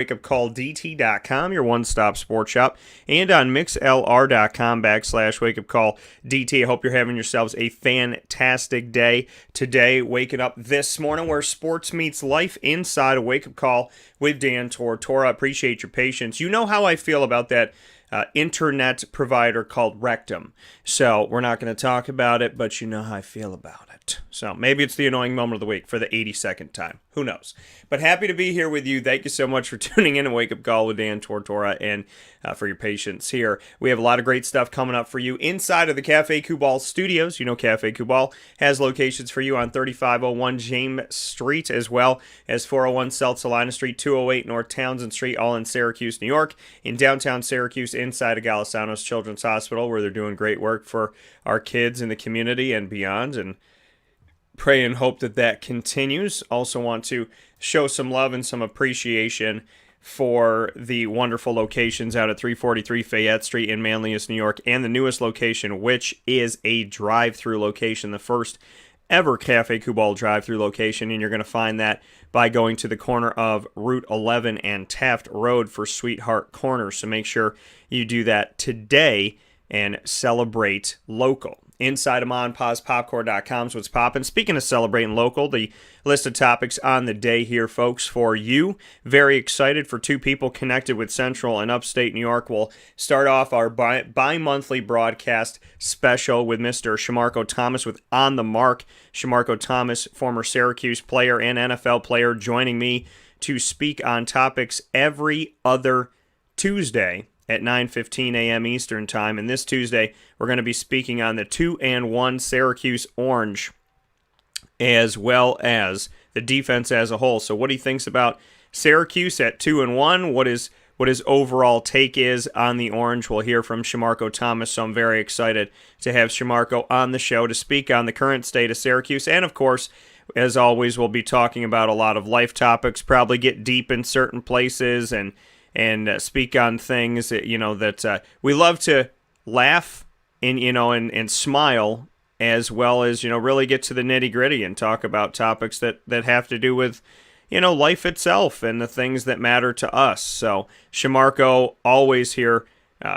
wakeupcalldt.com, your one-stop sports shop, and on mixlr.com/wakeupcalldt. I hope you're having yourselves a fantastic day today, waking up this morning where sports meets life inside a wake-up call with Dan Tortora. Appreciate your patience. You know how I feel about that internet provider called Rectum. So we're not going to talk about it, but you know how I feel about it. So maybe it's the annoying moment of the week for the 82nd time. Who knows? But happy to be here with you. Thank you so much for tuning in to Wake Up Call with Dan Tortora and for your patience here. We have a lot of great stuff coming up for you inside of the Cafe Kubal studios. You know Cafe Kubal has locations for you on 3501 James Street, as well as 401 South Salina Street, 208 North Townsend Street, all in Syracuse, New York. In downtown Syracuse, inside of Galisanos Children's Hospital, where they're doing great work for our kids in the community and beyond, and pray and hope that that continues. Also want to show some love and some appreciation for the wonderful locations out at 343 Fayette Street in Manlius, New York, and the newest location, which is a drive-through location, the first ever Cafe Kubal drive-through location, and you're going to find that by going to the corner of Route 11 and Taft Road for Sweetheart Corner. So make sure you do that today and celebrate local. Inside of MonPazPopcorn.com is what's popping. Speaking of celebrating local, the list of topics on the day here, folks, for you. Very excited for two people connected with Central and Upstate New York. We'll start off our bi-monthly broadcast special with Mr. Shamarko Thomas with On the Mark. Shamarko Thomas, former Syracuse player and NFL player, joining me to speak on topics every other Tuesday at 9:15 a.m. Eastern Time. And this Tuesday, we're going to be speaking on the 2-1 Syracuse Orange, as well as the defense as a whole. So what he thinks about Syracuse at 2-1, what his overall take is on the Orange. We'll hear from Shamarko Thomas, so I'm very excited to have Shamarko on the show to speak on the current state of Syracuse. And, of course, as always, we'll be talking about a lot of life topics, probably get deep in certain places and speak on things that we love to laugh and smile, as well as really get to the nitty gritty and talk about topics that have to do with life itself and the things that matter to us. So Shamarko always here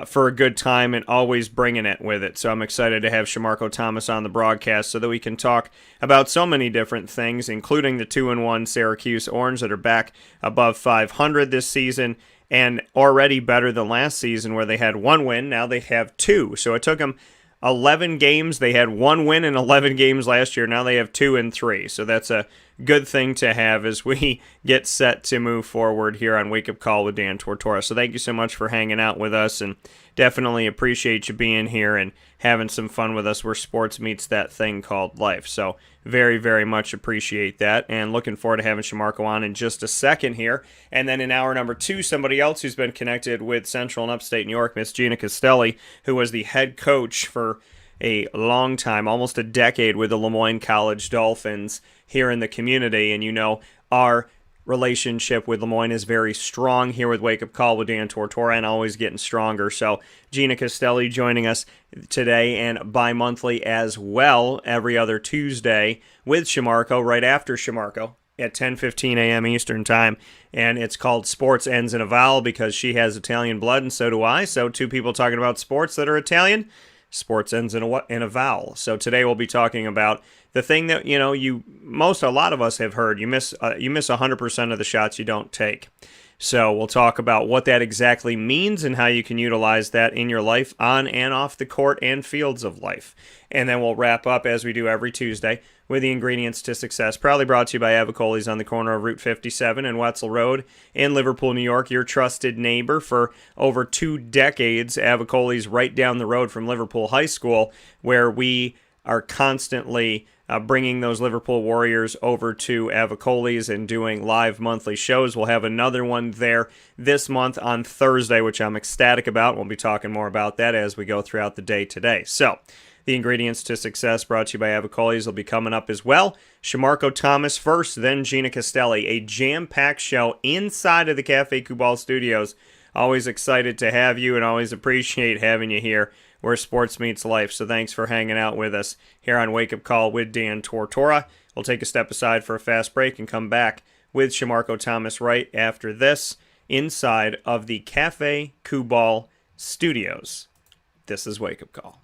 for a good time and always bringing it with it. So I'm excited to have Shamarko Thomas on the broadcast so that we can talk about so many different things, including the 2-1 Syracuse Orange that are back above 500 this season, and already better than last season where they had one win. Now they have two. So it took them 11 games. They had one win in 11 games last year. Now they have 2 and 3. So that's a good thing to have as we get set to move forward here on Wake Up Call with Dan Tortora. So thank you so much for hanging out with us, and definitely appreciate you being here and having some fun with us where sports meets that thing called life. So very, very much appreciate that, and looking forward to having Shamarko on in just a second here. And then in hour number 2, somebody else who's been connected with Central and Upstate New York, Miss Gina Castelli, who was the head coach for a long time, almost a decade, with the Lemoyne College Dolphins here in the community. And our relationship with Lemoyne is very strong here with Wake Up Call with Dan Tortora, and always getting stronger. So Gina Castelli joining us today and bi-monthly as well, every other Tuesday with Shamarko, right after Shamarko at 10:15 a.m. Eastern Time. And it's called Sports Ends in a Vowel because she has Italian blood and so do I. So two people talking about sports that are Italian. Sports ends in a vowel. So today we'll be talking about the thing that a lot of us have heard. You miss 100% of the shots you don't take. So we'll talk about what that exactly means and how you can utilize that in your life on and off the court and fields of life. And then we'll wrap up, as we do every Tuesday, with the ingredients to success. Proudly brought to you by Avicolli's on the corner of Route 57 and Wetzel Road in Liverpool, New York. Your trusted neighbor for over 2 decades. Avicolli's right down the road from Liverpool High School, where we are constantly bringing those Liverpool Warriors over to Avicolli's and doing live monthly shows. We'll have another one there this month on Thursday, which I'm ecstatic about. We'll be talking more about that as we go throughout the day today. So, the ingredients to success brought to you by Avicolli's will be coming up as well. Shamarko Thomas first, then Gina Castelli. A jam-packed show inside of the Cafe Kubal studios. Always excited to have you and always appreciate having you here where sports meets life. So thanks for hanging out with us here on Wake Up Call with Dan Tortora. We'll take a step aside for a fast break and come back with Shamarko Thomas right after this. inside of the Cafe Kubal studios. This is Wake Up Call.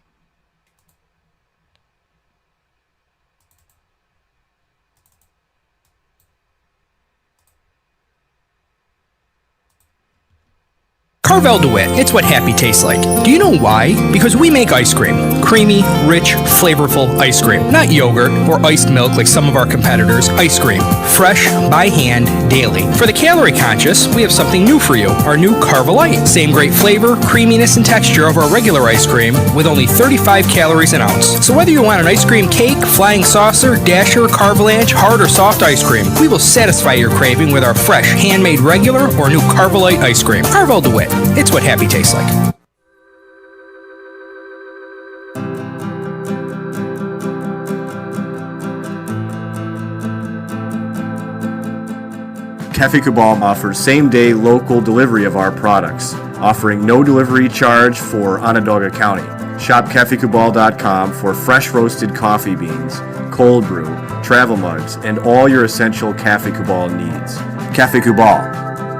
Carvel DeWitt, it's what happy tastes like. Do you know why? Because we make ice cream. Creamy, rich, flavorful ice cream. Not yogurt or iced milk like some of our competitors. Ice cream. Fresh, by hand, daily. For the calorie conscious, we have something new for you. Our new Carvelite. Same great flavor, creaminess, and texture of our regular ice cream with only 35 calories an ounce. So whether you want an ice cream cake, flying saucer, dasher, carvalanche, hard or soft ice cream, we will satisfy your craving with our fresh, handmade regular or new Carvelite ice cream. Carvel DeWitt. It's what happy tastes like. Cafe Kubal offers same-day local delivery of our products, offering no delivery charge for Onondaga County. Shop cafekubal.com for fresh roasted coffee beans, cold brew, travel mugs, and all your essential Cafe Kubal needs. Cafe Kubal,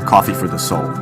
coffee for the soul.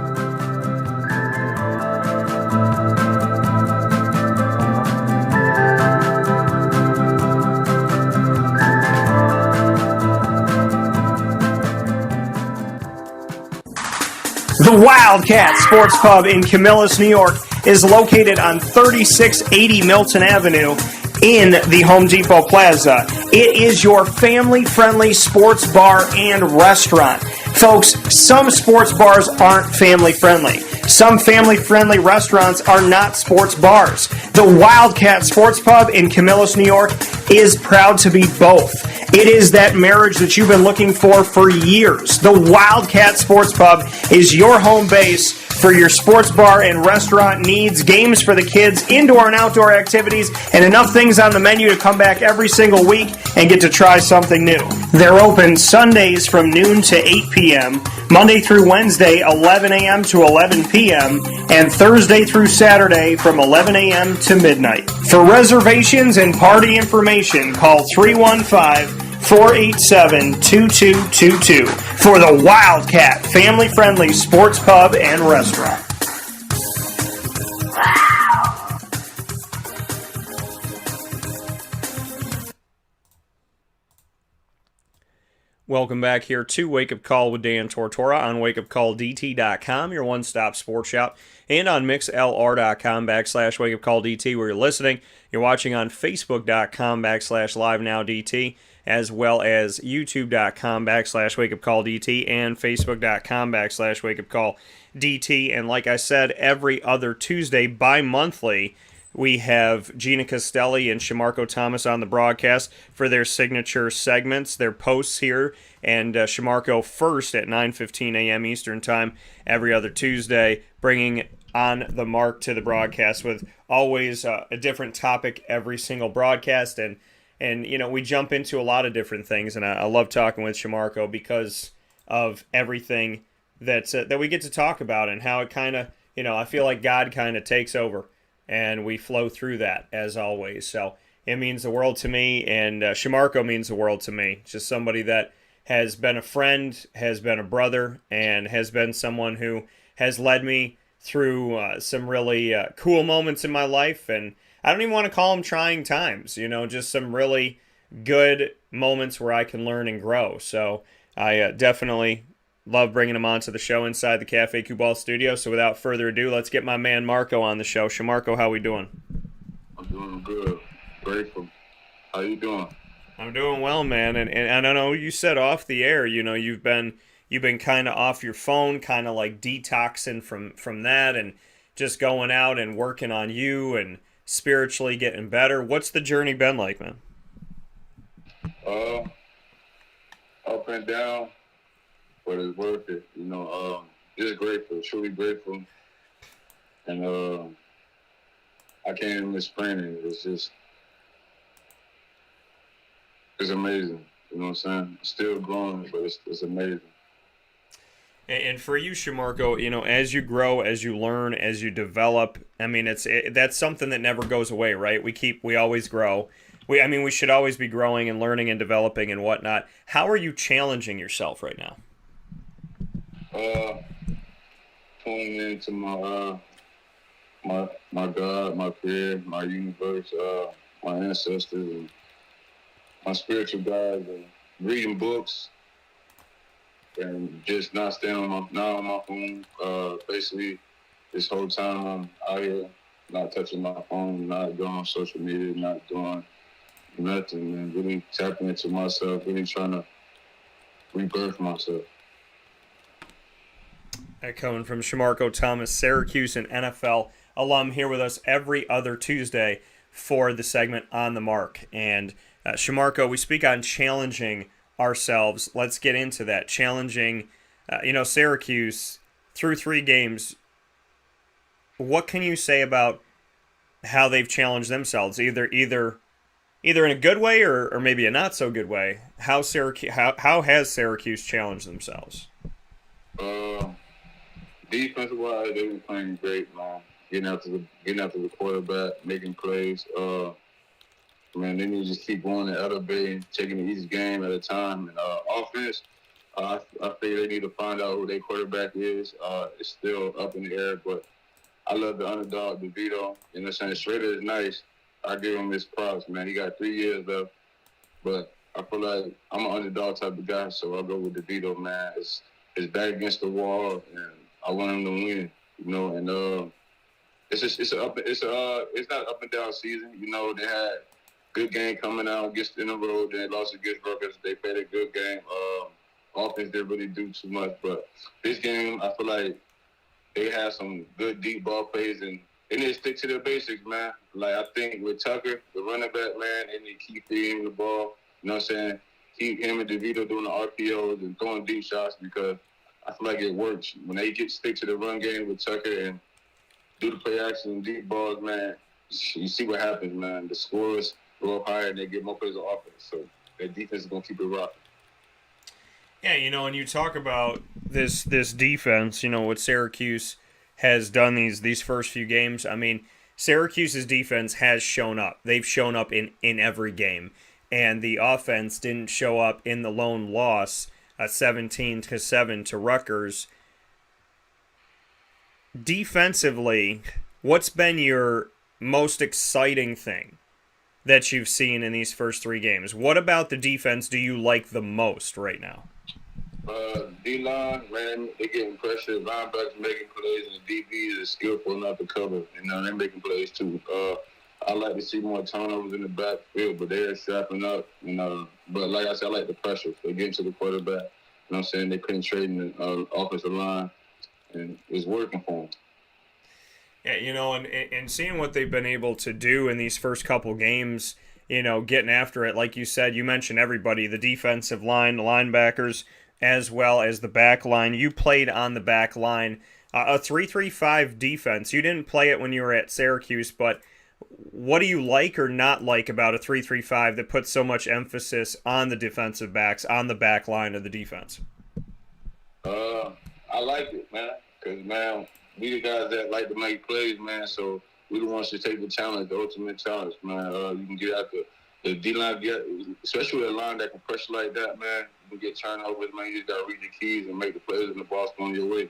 The Wildcat Sports Pub in Camillus, New York is located on 3680 Milton Avenue in the Home Depot Plaza. It is your family-friendly sports bar and restaurant. Folks, some sports bars aren't family-friendly. Some family-friendly restaurants are not sports bars. The Wildcat Sports Pub in Camillus, New York is proud to be both. It is that marriage that you've been looking for years. The Wildcat Sports Pub is your home base for your sports bar and restaurant needs, games for the kids, indoor and outdoor activities, and enough things on the menu to come back every single week and get to try something new. They're open Sundays from noon to 8 p.m., Monday through Wednesday, 11 a.m. to 11 p.m., and Thursday through Saturday from 11 a.m. to midnight. For reservations and party information, call 315-487-2222 for the Wildcat family-friendly sports pub and restaurant. Welcome back here to Wake Up Call with Dan Tortora on wakeupcalldt.com, your one-stop sports shop, and on mixlr.com/wakeupcalldt where you're listening. You're watching on facebook.com/livenowdt, as well as youtube.com/wakeupcalldt and facebook.com/wakeupcalldt. And like I said, every other Tuesday bi-monthly, we have Gina Castelli and Shamarko Thomas on the broadcast for their signature segments, their posts here, and Shamarko first at 9:15 a.m. Eastern Time every other Tuesday, bringing on the mark to the broadcast with always a different topic every single broadcast. And you know, we jump into a lot of different things, and I love talking with Shamarko because of everything that we get to talk about and how it kind of, you know, I feel like God kind of takes over. And we flow through that, as always. So it means the world to me, and Shamarko means the world to me. Just somebody that has been a friend, has been a brother, and has been someone who has led me through some really cool moments in my life. And I don't even want to call them trying times, you know, just some really good moments where I can learn and grow. So I definitely love bringing him onto the show inside the Cafe Kubal studio. So without further ado, let's get my man Marco on the show. Shamarko, how we doing? I'm doing good. Grateful. How you doing? I'm doing well, man. And I don't know, you said off the air, you know, you've been kind of off your phone, kind of like detoxing from that and just going out and working on you and spiritually getting better. What's the journey been like, man? Up and down. But it's worth it, you know. Just grateful, truly grateful, and I can't even explain it. It's amazing. You know what I'm saying? Still growing, but it's amazing. And for you, Shamarko, you know, as you grow, as you learn, as you develop, I mean, that's something that never goes away, right? We always grow. We should always be growing and learning and developing and whatnot. How are you challenging yourself right now? tuning into my God, my creator, my universe, my ancestors, and my spiritual guides, and reading books, and just not staying on my phone. Basically, this whole time I'm out here, not touching my phone, not going on social media, not doing nothing, and really tapping into myself, really trying to rebirth myself. Coming from Shamarko Thomas, Syracuse and NFL alum, here with us every other Tuesday for the segment On the Mark. And Shamarko, we speak on challenging ourselves. Let's get into that. Challenging, Syracuse through 3 games. What can you say about how they've challenged themselves, either in a good way or maybe a not so good way? How has Syracuse challenged themselves? Defensive wise, they've been playing great, man. Getting after the quarterback, making plays. Man, they need to just keep going and elevating, taking it each game at a time. And offense, I think they need to find out who their quarterback is. It's still up in the air, but I love the underdog, DeVito. You know what I'm saying? Schrader is nice. I give him his props, man. He got 3 years left, but I feel like I'm an underdog type of guy, so I'll go with DeVito, man. It's back against the wall, and I want him to win. And it's not an up and down season. They had good game coming out against in the road. They lost against Rutgers. They played a good game. Offense didn't really do too much, but this game I feel like they had some good deep ball plays, and they need to stick to their basics, man. Like I think with Tucker, the running back, man, they need to keep feeding him the ball. You know what I'm saying? Keep him and DeVito doing the RPOs and throwing deep shots, because I feel like it works. When they stick to the run game with Tucker and do the play action and deep balls, man, you see what happens, man. The scores go up higher and they get more players on offense. So their defense is going to keep it rocking. Yeah, and you talk about this defense, what Syracuse has done these first few games. I mean, Syracuse's defense has shown up. They've shown up in every game. And the offense didn't show up in the lone loss, 17-7 to Rutgers. Defensively, what's been your most exciting thing that you've seen in these first 3 games? What about the defense do you like the most right now? D-line, man, they're getting pressure. Linebackers making plays, and the DBs is skillful enough to cover. They're making plays too. I like to see more turnovers in the backfield, but they're strapping up. But like I said, I like the pressure. They get to the quarterback. You know what I'm saying? They're penetrating the offensive line, and it's working for them. Yeah, and seeing what they've been able to do in these first couple games, getting after it, like you said, you mentioned everybody, the defensive line, the linebackers, as well as the back line. You played on the back line, a 3-3-5 defense. You didn't play it when you were at Syracuse, but what do you like or not like about a 3-3-5 that puts so much emphasis on the defensive backs, on the back line of the defense? I like it, man, because, man, we the guys that like to make plays, man, so we the ones to take the challenge, the ultimate challenge, man. You can get out the D-line, especially with a line that can pressure like that, man. You can get turnovers, man. You just got to read the keys and make the plays, and the ball's going your way.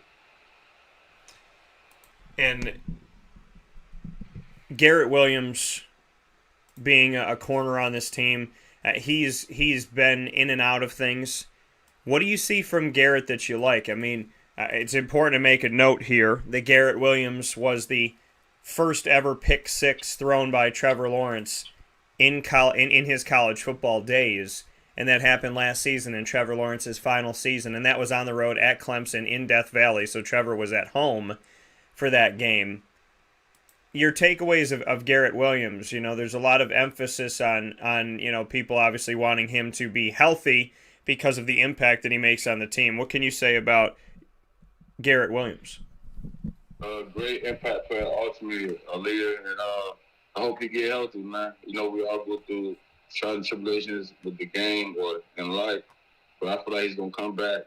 And Garrett Williams being a corner on this team, he's been in and out of things. What do you see from Garrett that you like? I mean, it's important to make a note here that Garrett Williams was the first ever pick 6 thrown by Trevor Lawrence in his college football days, and that happened last season in Trevor Lawrence's final season, and that was on the road at Clemson in Death Valley, so Trevor was at home for that game. Your takeaways of Garrett Williams, there's a lot of emphasis on people obviously wanting him to be healthy because of the impact that he makes on the team. What can you say about Garrett Williams? Great impact player, ultimately a leader, and I hope he get healthy, man. We all go through trials and tribulations with the game or in life, but I feel like he's gonna come back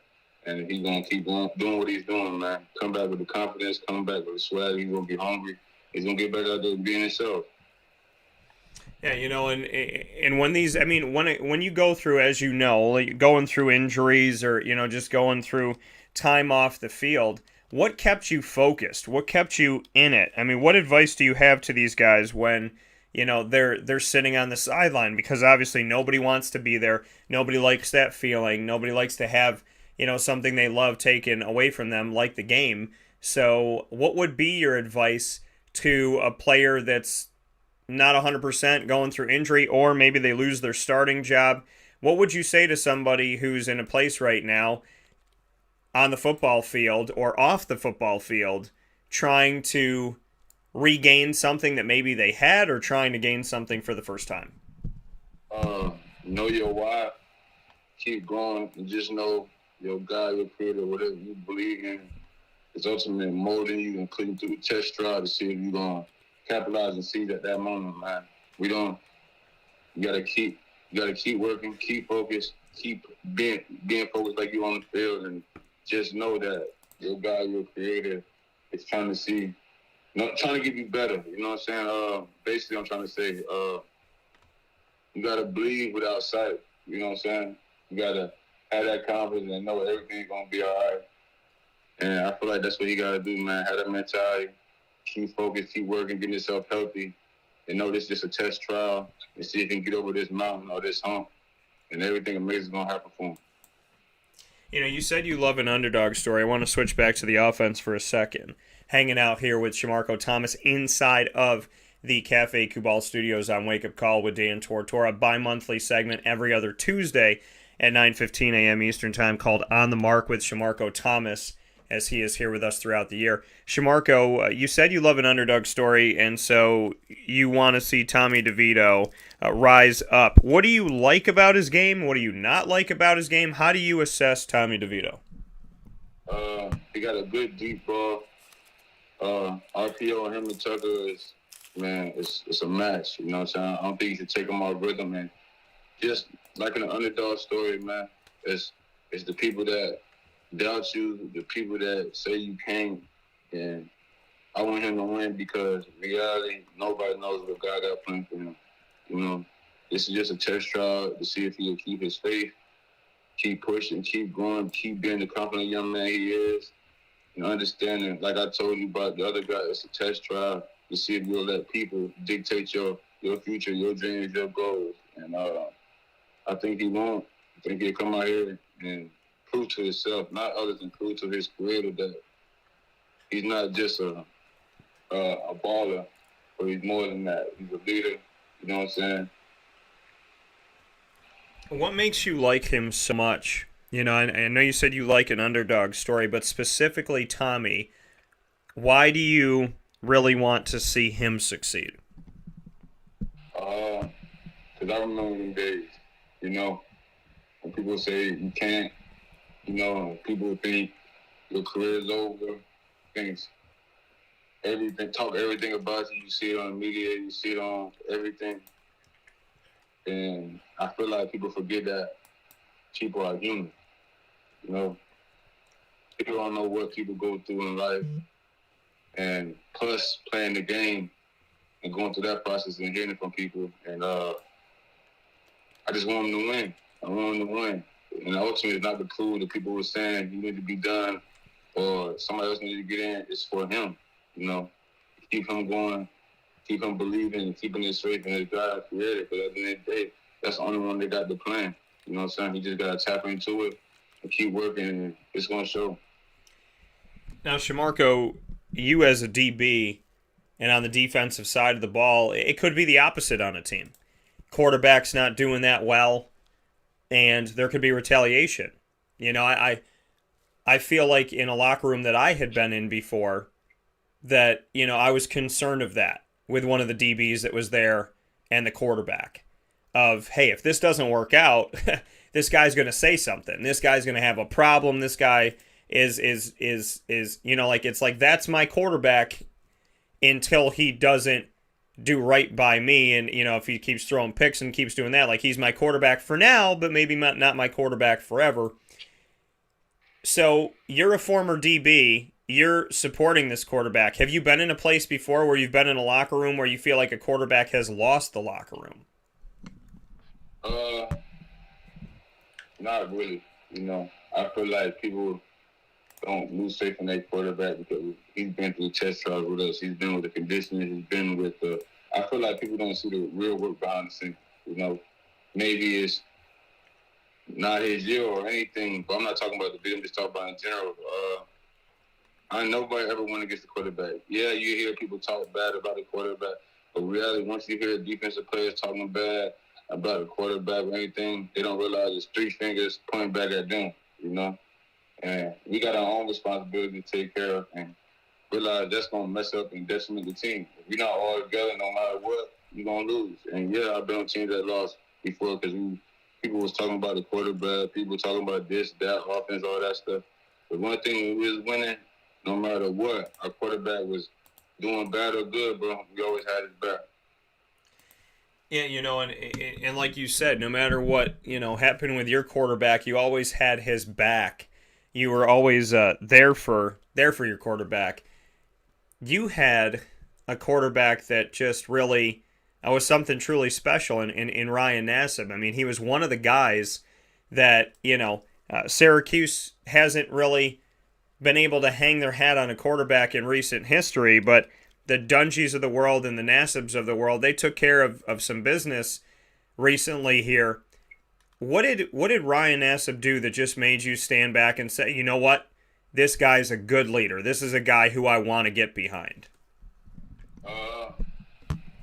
and he's gonna keep doing what he's doing, man. Come back with the confidence, come back with the swag. He's gonna be hungry. He's gonna get back out there being himself. Yeah, and when these, when you go through, as going through injuries or just going through time off the field, what kept you focused? What kept you in it? I mean, what advice do you have to these guys when, they're sitting on the sideline? Because obviously nobody wants to be there. Nobody likes that feeling. Nobody likes to have, something they love taken away from them, like the game. So what would be your advice to a player that's not 100% going through injury, or maybe they lose their starting job? What would you say to somebody who's in a place right now on the football field or off the football field trying to regain something that maybe they had, or trying to gain something for the first time? Know your why. Keep going, and just know your God, your creator, whatever you believe in, is ultimately molding you and putting you through the test trial to see if you're going to capitalize and seize at that moment, man. You gotta keep working, keep focused, keep being focused like you on the field, and just know that your God, your creator, is trying to give you better. You know what I'm saying? Basically, I'm trying to say, you gotta believe without sight. You know what I'm saying? You gotta have that confidence and know everything's gonna be all right. And I feel like that's what you gotta do, man. Have that mentality, keep focused, keep working, get yourself healthy, and know this is just a test trial, and see if you can get over this mountain or this hump, and everything amazing is gonna happen for him. You said you love an underdog story. I want to switch back to the offense for a second. Hanging out here with Shamarko Thomas inside of the Cafe Kubal Studios on Wake Up Call with Dan Tortora, bi-monthly segment every other Tuesday at 9:15 a.m. Eastern Time, called On the Mark with Shamarko Thomas, as he is here with us throughout the year. Shamarko, you said you love an underdog story, and so you want to see Tommy DeVito rise up. What do you like about his game? What do you not like about his game? How do you assess Tommy DeVito? He got a good deep ball. RPO and him and Tucker is, man, it's a match. You know what I'm saying? I don't think you should take him off rhythm. And just like in an underdog story, man, it's the people that doubt you, the people that say you can't. And I want him to win because reality, nobody knows what God got planned for him. This is just a test trial to see if he will keep his faith, keep pushing, keep going, keep being the confident young man he is. Understanding, like I told you about the other guy, it's a test trial to see if you'll let people dictate your future, your dreams, your goals. And I think he won't. I think he'll come out here and prove to himself, not others, and prove to his creator that he's not just a baller, but he's more than that. He's a leader. You know what I'm saying? What makes you like him so much? I know you said you like an underdog story, but specifically Tommy, why do you really want to see him succeed? Because I remember them days, when people say you can't, people think your career's over, talk everything about you. You see it on the media, you see it on everything. And I feel like people forget that people are human. People don't know what people go through in life. And plus playing the game and going through that process and hearing it from people. And I just want them to win. I want them to win. And ultimately, it's not to prove that people were saying you need to be done or somebody else needs to get in. It's for him, Keep him going, keep him believing, and keeping his faith in his God created. Because at the end of the day, that's the only one that got the plan. You know what I'm saying? He just got to tap into it and keep working, and it's going to show. Now, Shamarko, you as a DB and on the defensive side of the ball, it could be the opposite on a team. Quarterback's not doing that well, and there could be retaliation. I feel like in a locker room that I had been in before that, I was concerned of that with one of the DBs that was there and the quarterback of, hey, if this doesn't work out, this guy's going to say something. This guy's going to have a problem. This guy is it's like that's my quarterback until he doesn't do right by me. And, if he keeps throwing picks and keeps doing that, like he's my quarterback for now, but maybe not my quarterback forever. So you're a former DB. You're supporting this quarterback. Have you been in a place before where you've been in a locker room where you feel like a quarterback has lost the locker room? Not really. I feel like people don't lose faith in their quarterback because he's been through test trials with us. He's been with the conditioning. He's been with the. I feel like people don't see the real work behind the scenes. You know, maybe it's not his year or anything, but I'm not talking about the big. I'm just talking about in general. I nobody ever went against the quarterback. Yeah, you hear people talk bad about the quarterback, but really, once you hear defensive players talking bad about the quarterback or anything, they don't realize it's three fingers pointing back at them. You know. And we got our own responsibility to take care of and realize that's going to mess up and decimate the team. If we're not all together, no matter what, you're going to lose. And, yeah, I've been on teams that lost before because people was talking about the quarterback, people were talking about this, that, offense, all that stuff. But one thing, we was winning, no matter what, our quarterback was doing bad or good, bro. We always had his back. Yeah, and like you said, no matter what, happened with your quarterback, you always had his back. You were always there for your quarterback. You had a quarterback that just really was something truly special in Ryan Nassib. I mean, he was one of the guys that, Syracuse hasn't really been able to hang their hat on a quarterback in recent history, but the Dungies of the world and the Nassibs of the world, they took care of some business recently here. What did Ryan Nassib do that just made you stand back and say, you know what, this guy's a good leader. This is a guy who I want to get behind.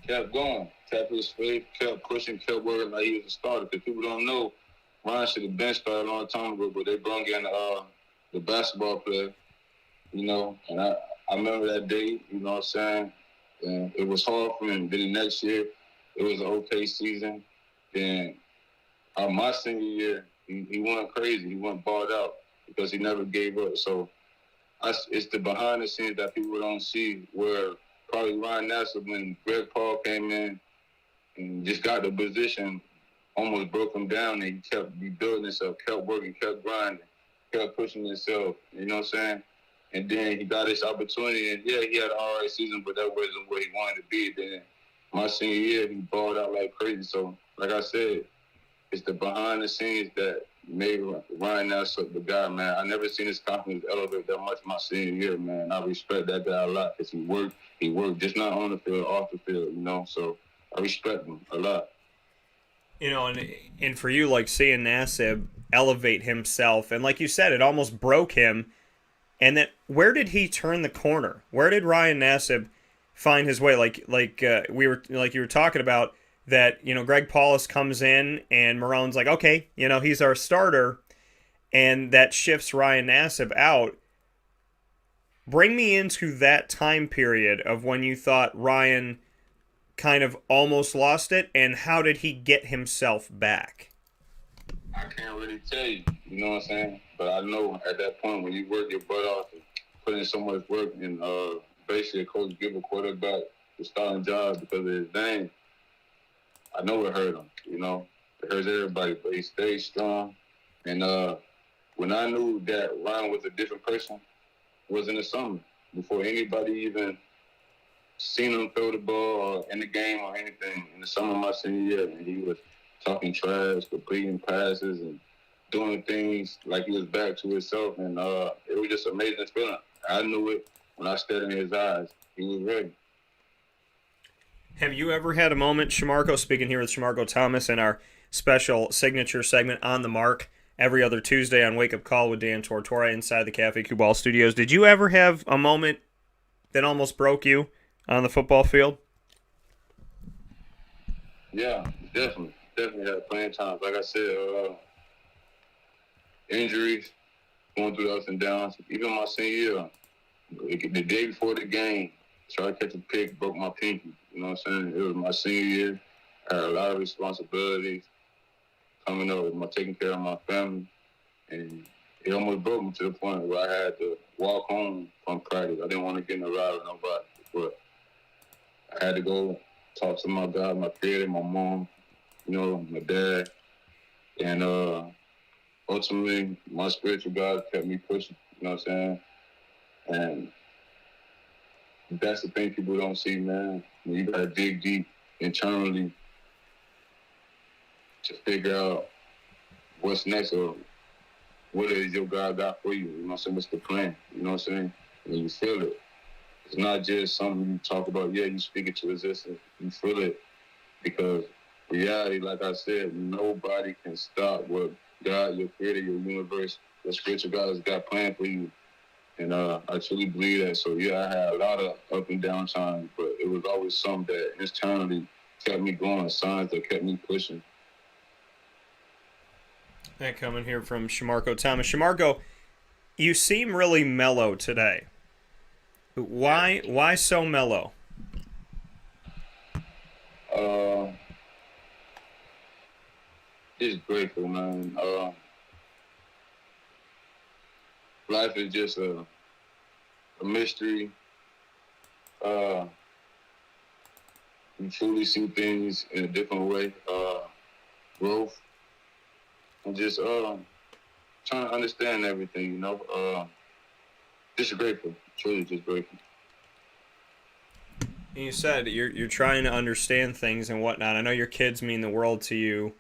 Kept going, kept his faith, kept pushing, kept working like he was a starter. Because people don't know, Ryan should have been started a long time ago, but they brought in the basketball player, And I remember that day, you know what I'm saying? And it was hard for him. Then the next year, it was an okay season. Then my senior year, he went crazy. He went balled out because he never gave up. So it's the behind the scenes that people don't see where probably Ryan Nassib, when Greg Paul came in and just got the position, almost broke him down, and he kept rebuilding himself, kept working, kept grinding, kept pushing himself, you know what I'm saying? And then he got his opportunity, and yeah, he had an all right season, but that wasn't where he wanted to be. Then my senior year, he balled out like crazy. So, like I said, it's the behind the scenes that made Ryan Nassib the guy, man. I never seen his confidence elevate that much my senior year, man. I respect that guy a lot because he worked just not on the field, off the field, So I respect him a lot. And for you, like seeing Nassib elevate himself, and like you said, it almost broke him. And then where did he turn the corner? Where did Ryan Nassib find his way? Like you were talking about that, Greg Paulus comes in and Marone's like, okay, he's our starter, and that shifts Ryan Nassib out. Bring me into that time period of when you thought Ryan kind of almost lost it, and how did he get himself back? I can't really tell you, you know what I'm saying? But I know at that point when you work your butt off and put in so much work and basically a coach give a quarterback the starting job because of his name, I know it hurt him, It hurts everybody, but he stayed strong. And when I knew that Ryan was a different person, was in the summer, before anybody even seen him throw the ball or in the game or anything, in the summer of my senior year, and he was talking trash, completing passes, and doing things like he was back to himself, and it was just an amazing feeling. I knew it when I stared in his eyes. He was ready. Have you ever had a moment, Shamarko, speaking here with Shamarko Thomas in our special signature segment On the Mark every other Tuesday on Wake Up Call with Dan Tortora inside the Cafe Kubal studios. Did you ever have a moment that almost broke you on the football field? Yeah, definitely. Definitely had playing times. Like I said, injuries, going through the ups and downs. Even my senior year, the day before the game, tried to catch a pick, broke my pinky. You know what I'm saying? It was my senior year. I had a lot of responsibilities coming up, taking care of my family. And it almost broke me to the point where I had to walk home from practice. I didn't want to get in a ride with nobody. But I had to go talk to my God, my creator, my mom, my dad. And ultimately, my spiritual God kept me pushing, you know what I'm saying? And that's the thing people don't see, man. You got to dig deep internally to figure out what's next or what is your God got for you? You know what I'm saying? What's the plan? You know what I'm saying? And you feel it. It's not just something you talk about. Yeah, you speak it to existence. You feel it because reality, like I said, nobody can stop what God, your creator, your universe, the spiritual God has got planned for you. And I truly believe that. So, yeah, I had a lot of up and down times, but it was always something that internally kept me going, signs that kept me pushing. That coming here from Shamarko Thomas. Shamarko, you seem really mellow today. Why so mellow? Just grateful, man. Life is just a mystery. You truly see things in a different way. Growth. And just trying to understand everything, you know. Just grateful. Truly just grateful. You said you're trying to understand things and whatnot. I know your kids mean the world to you.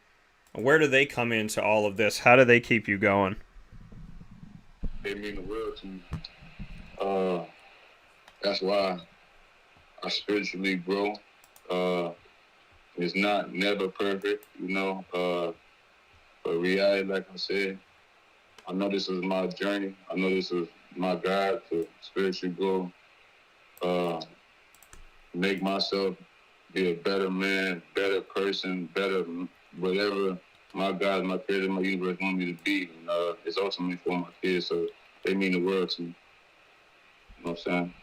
Where do they come into all of this? How do they keep you going? They mean the world to me. That's why I spiritually grow. It's not never perfect, you know. But reality, like I said, I know this is my journey. I know this is my guide to spiritually grow. Make myself be a better man, better person, better whatever my God, my creator, my universe want me to be. And it's ultimately for my kids, so they mean the world to me. You know what I'm saying?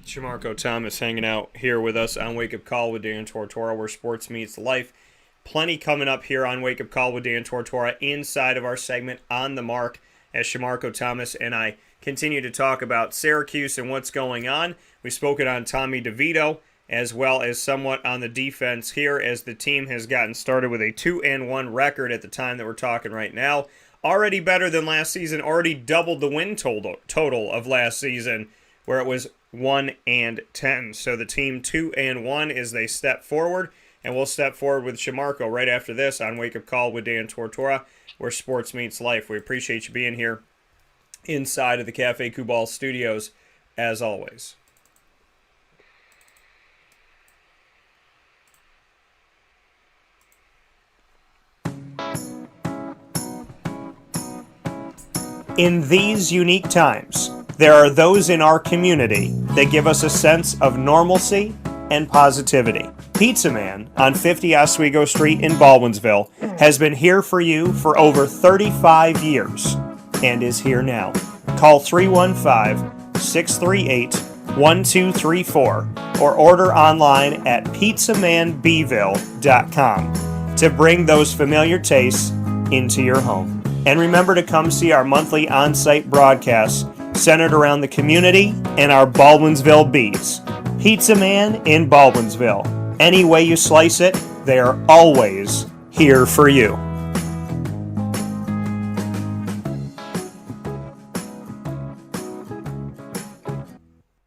Shamarko Thomas hanging out here with us on Wake Up Call with Dan Tortora, where sports meets life. Plenty coming up here on Wake Up Call with Dan Tortora inside of our segment On the Mark as Shamarko Thomas and I continue to talk about Syracuse and what's going on. We've spoken on Tommy DeVito as well as somewhat on the defense here as the team has gotten started with a 2-1 record at the time that we're talking right now. Already better than last season, already doubled the win total of last season where it was 1-10. So the team 2-1 as they step forward, and we'll step forward with Shamarko right after this on Wake Up Call with Dan Tortora, where sports meets life. We appreciate you being here inside of the Cafe Kubal studios as always. In these unique times, there are those in our community that give us a sense of normalcy and positivity. Pizza Man on 50 Oswego Street in Baldwinsville has been here for you for over 35 years and is here now. Call 315-638-1234 or order online at pizzamanbville.com to bring those familiar tastes into your home. And remember to come see our monthly on-site broadcasts centered around the community and our Baldwinsville Bees. Pizza Man in Baldwinsville. Any way you slice it, they are always here for you.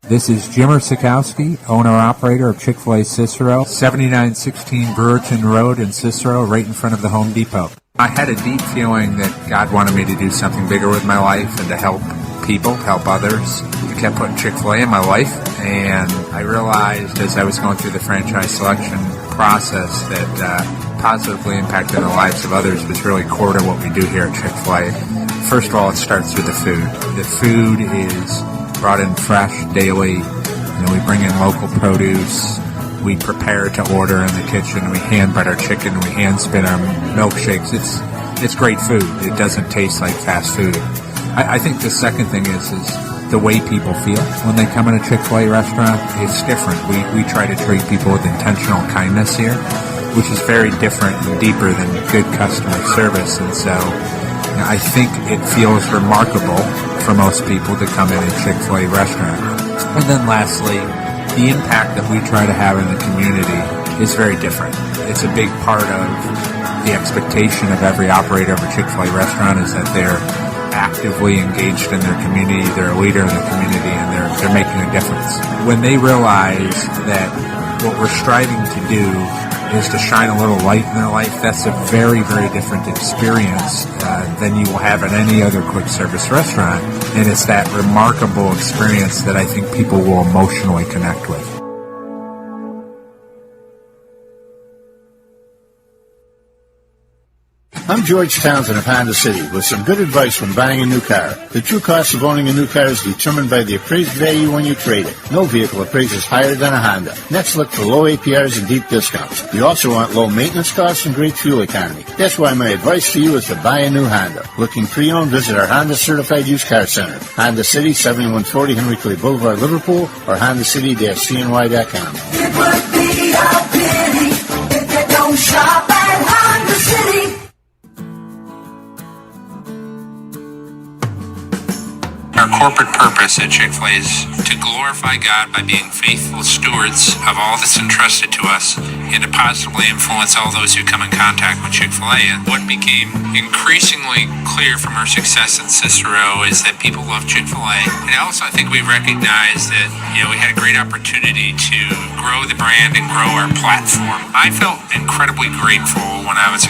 This is Jimmer Sikowski, owner-operator of Chick-fil-A Cicero, 7916 Brewerton Road in Cicero, right in front of the Home Depot. I had a deep feeling that God wanted me to do something bigger with my life and to help people, help others. He kept putting Chick-fil-A in my life, and I realized as I was going through the franchise selection process that positively impacting the lives of others was really core to what we do here at Chick-fil-A. First of all, it starts with the food. The food is brought in fresh daily. We bring in local produce. We prepare to order in the kitchen. We hand bread our chicken. We hand spin our milkshakes. It's great food. It doesn't taste like fast food. I think the second thing is the way people feel when they come in a Chick-fil-A restaurant. It's different. We try to treat people with intentional kindness here, which is very different and deeper than good customer service. And so I think it feels remarkable for most people to come in a Chick-fil-A restaurant. And then lastly, the impact that we try to have in the community is very different. It's a big part of the expectation of every operator of a Chick-fil-A restaurant is that they're actively engaged in their community, they're a leader in the community, and they're making a difference. When they realize that what we're striving to do is to shine a little light in their life. That's a very, very different experience than you will have at any other quick service restaurant. And it's that remarkable experience that I think people will emotionally connect with. I'm George Townsend of Honda City with some good advice when buying a new car. The true cost of owning a new car is determined by the appraised value when you trade it. No vehicle appraises higher than a Honda. Next, look for low APRs and deep discounts. You also want low maintenance costs and great fuel economy. That's why my advice to you is to buy a new Honda. Looking pre-owned, visit our Honda Certified Used Car Center. Honda City, 7140 Henry Clay Boulevard, Liverpool, or HondaCity-CNY.com. It would be a pity if you don't shop at Honda City. Our corporate purpose at Chick-fil-A is to glorify God by being faithful stewards of all that's entrusted to us and to positively influence all those who come in contact with Chick-fil-A. And what became increasingly clear from our success in Cicero is that people love Chick-fil-A. And also I think we recognized that, we had a great opportunity to grow the brand and grow our platform. I felt incredibly grateful when I was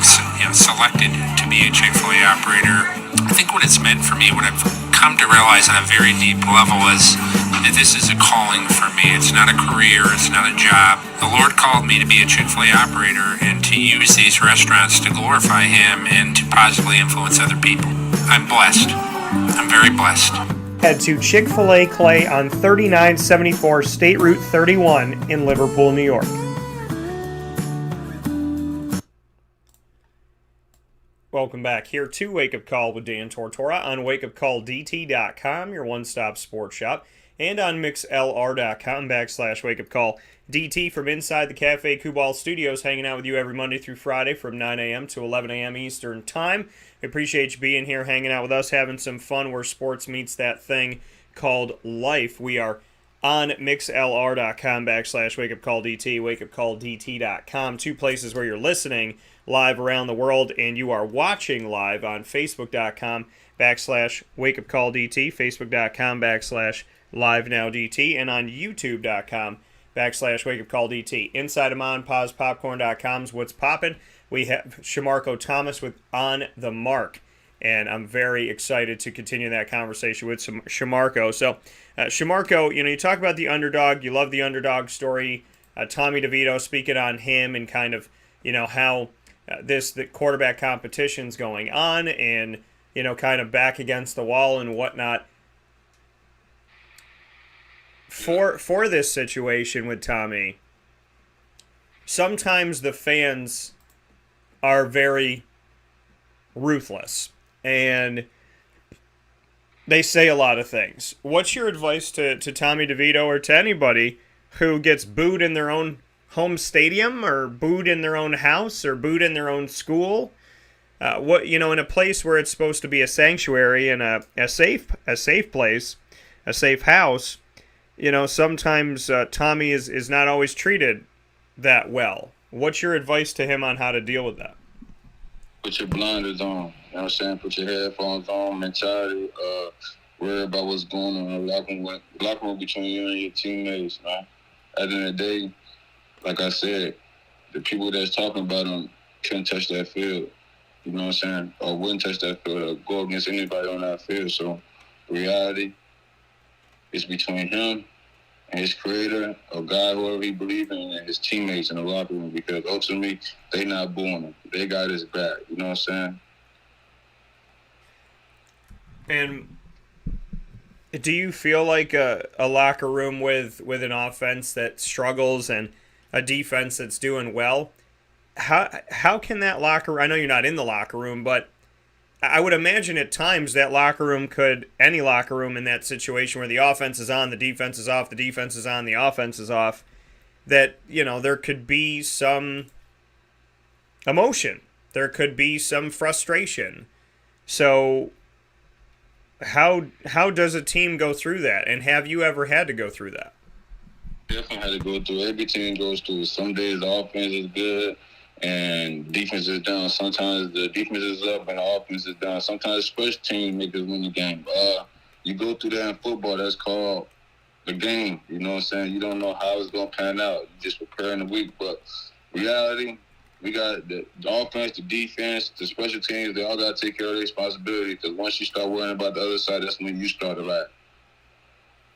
selected to be a Chick-fil-A operator. I think what it's meant for me, what I've come to realize on a very deep level is that this is a calling for me. It's not a career, it's not a job. The Lord called me to be a Chick-fil-A operator and to use these restaurants to glorify Him and to positively influence other people. I'm blessed. I'm very blessed. Head to Chick-fil-A Clay on 3974 State Route 31 in Liverpool, New York. Welcome back here to Wake Up Call with Dan Tortora on wakeupcalldt.com, your one-stop sports shop, and on mixlr.com/wakeupcalldt from inside the Cafe Kubal Studios, hanging out with you every Monday through Friday from 9 a.m. to 11 a.m. Eastern Time. We appreciate you being here, hanging out with us, having some fun where sports meets that thing called life. We are on mixlr.com/wakeupcalldt, wakeupcalldt.com, two places where you're listening live around the world, and you are watching live on facebook.com/wakeupcalldt, facebook.com/livenowdt, and on youtube.com/wakeupcalldt. Inside of MonPausPopcorn.com's What's Poppin', we have Shamarko Thomas with On the Mark, and I'm very excited to continue that conversation with Shamarko. So, Shamarko, you talk about the underdog, you love the underdog story, Tommy DeVito speaking on him and kind of, how the quarterback competition's going on and, kind of back against the wall and whatnot. For this situation with Tommy, sometimes the fans are very ruthless and they say a lot of things. What's your advice to Tommy DeVito or to anybody who gets booed in their own home stadium or booed in their own house or booed in their own school? In a place where it's supposed to be a sanctuary and a safe place, a safe house, sometimes Tommy is not always treated that well. What's your advice to him on how to deal with that? Put your blinders on. You know what I'm saying? Put your headphones on, mentality, worry about what's going on in the locker room between you and your teammates, man. At the end of the day, like I said, the people that's talking about him can't touch that field. You know what I'm saying? Or wouldn't touch that field or go against anybody on that field. So, reality is between him and his creator, or God, whoever he believes in, and his teammates in the locker room, because ultimately, they not booing him. They got his back. You know what I'm saying? And do you feel like a locker room with an offense that struggles and a defense that's doing well, how can that locker room, I know you're not in the locker room, but I would imagine at times that locker room any locker room in that situation where the offense is on, the defense is off, the defense is on, the offense is off, that, there could be some emotion. There could be some frustration. So how does a team go through that? And have you ever had to go through that? Definitely had to go through. Every team goes through. Some days the offense is good and defense is down. Sometimes the defense is up and the offense is down. Sometimes special team make us win the game. You go through that in football. That's called the game. You know what I'm saying? You don't know how it's going to pan out. You just prepare in the week. But reality, we got the offense, the defense, the special teams. They all got to take care of their responsibility, because once you start worrying about the other side, that's when you start to lack.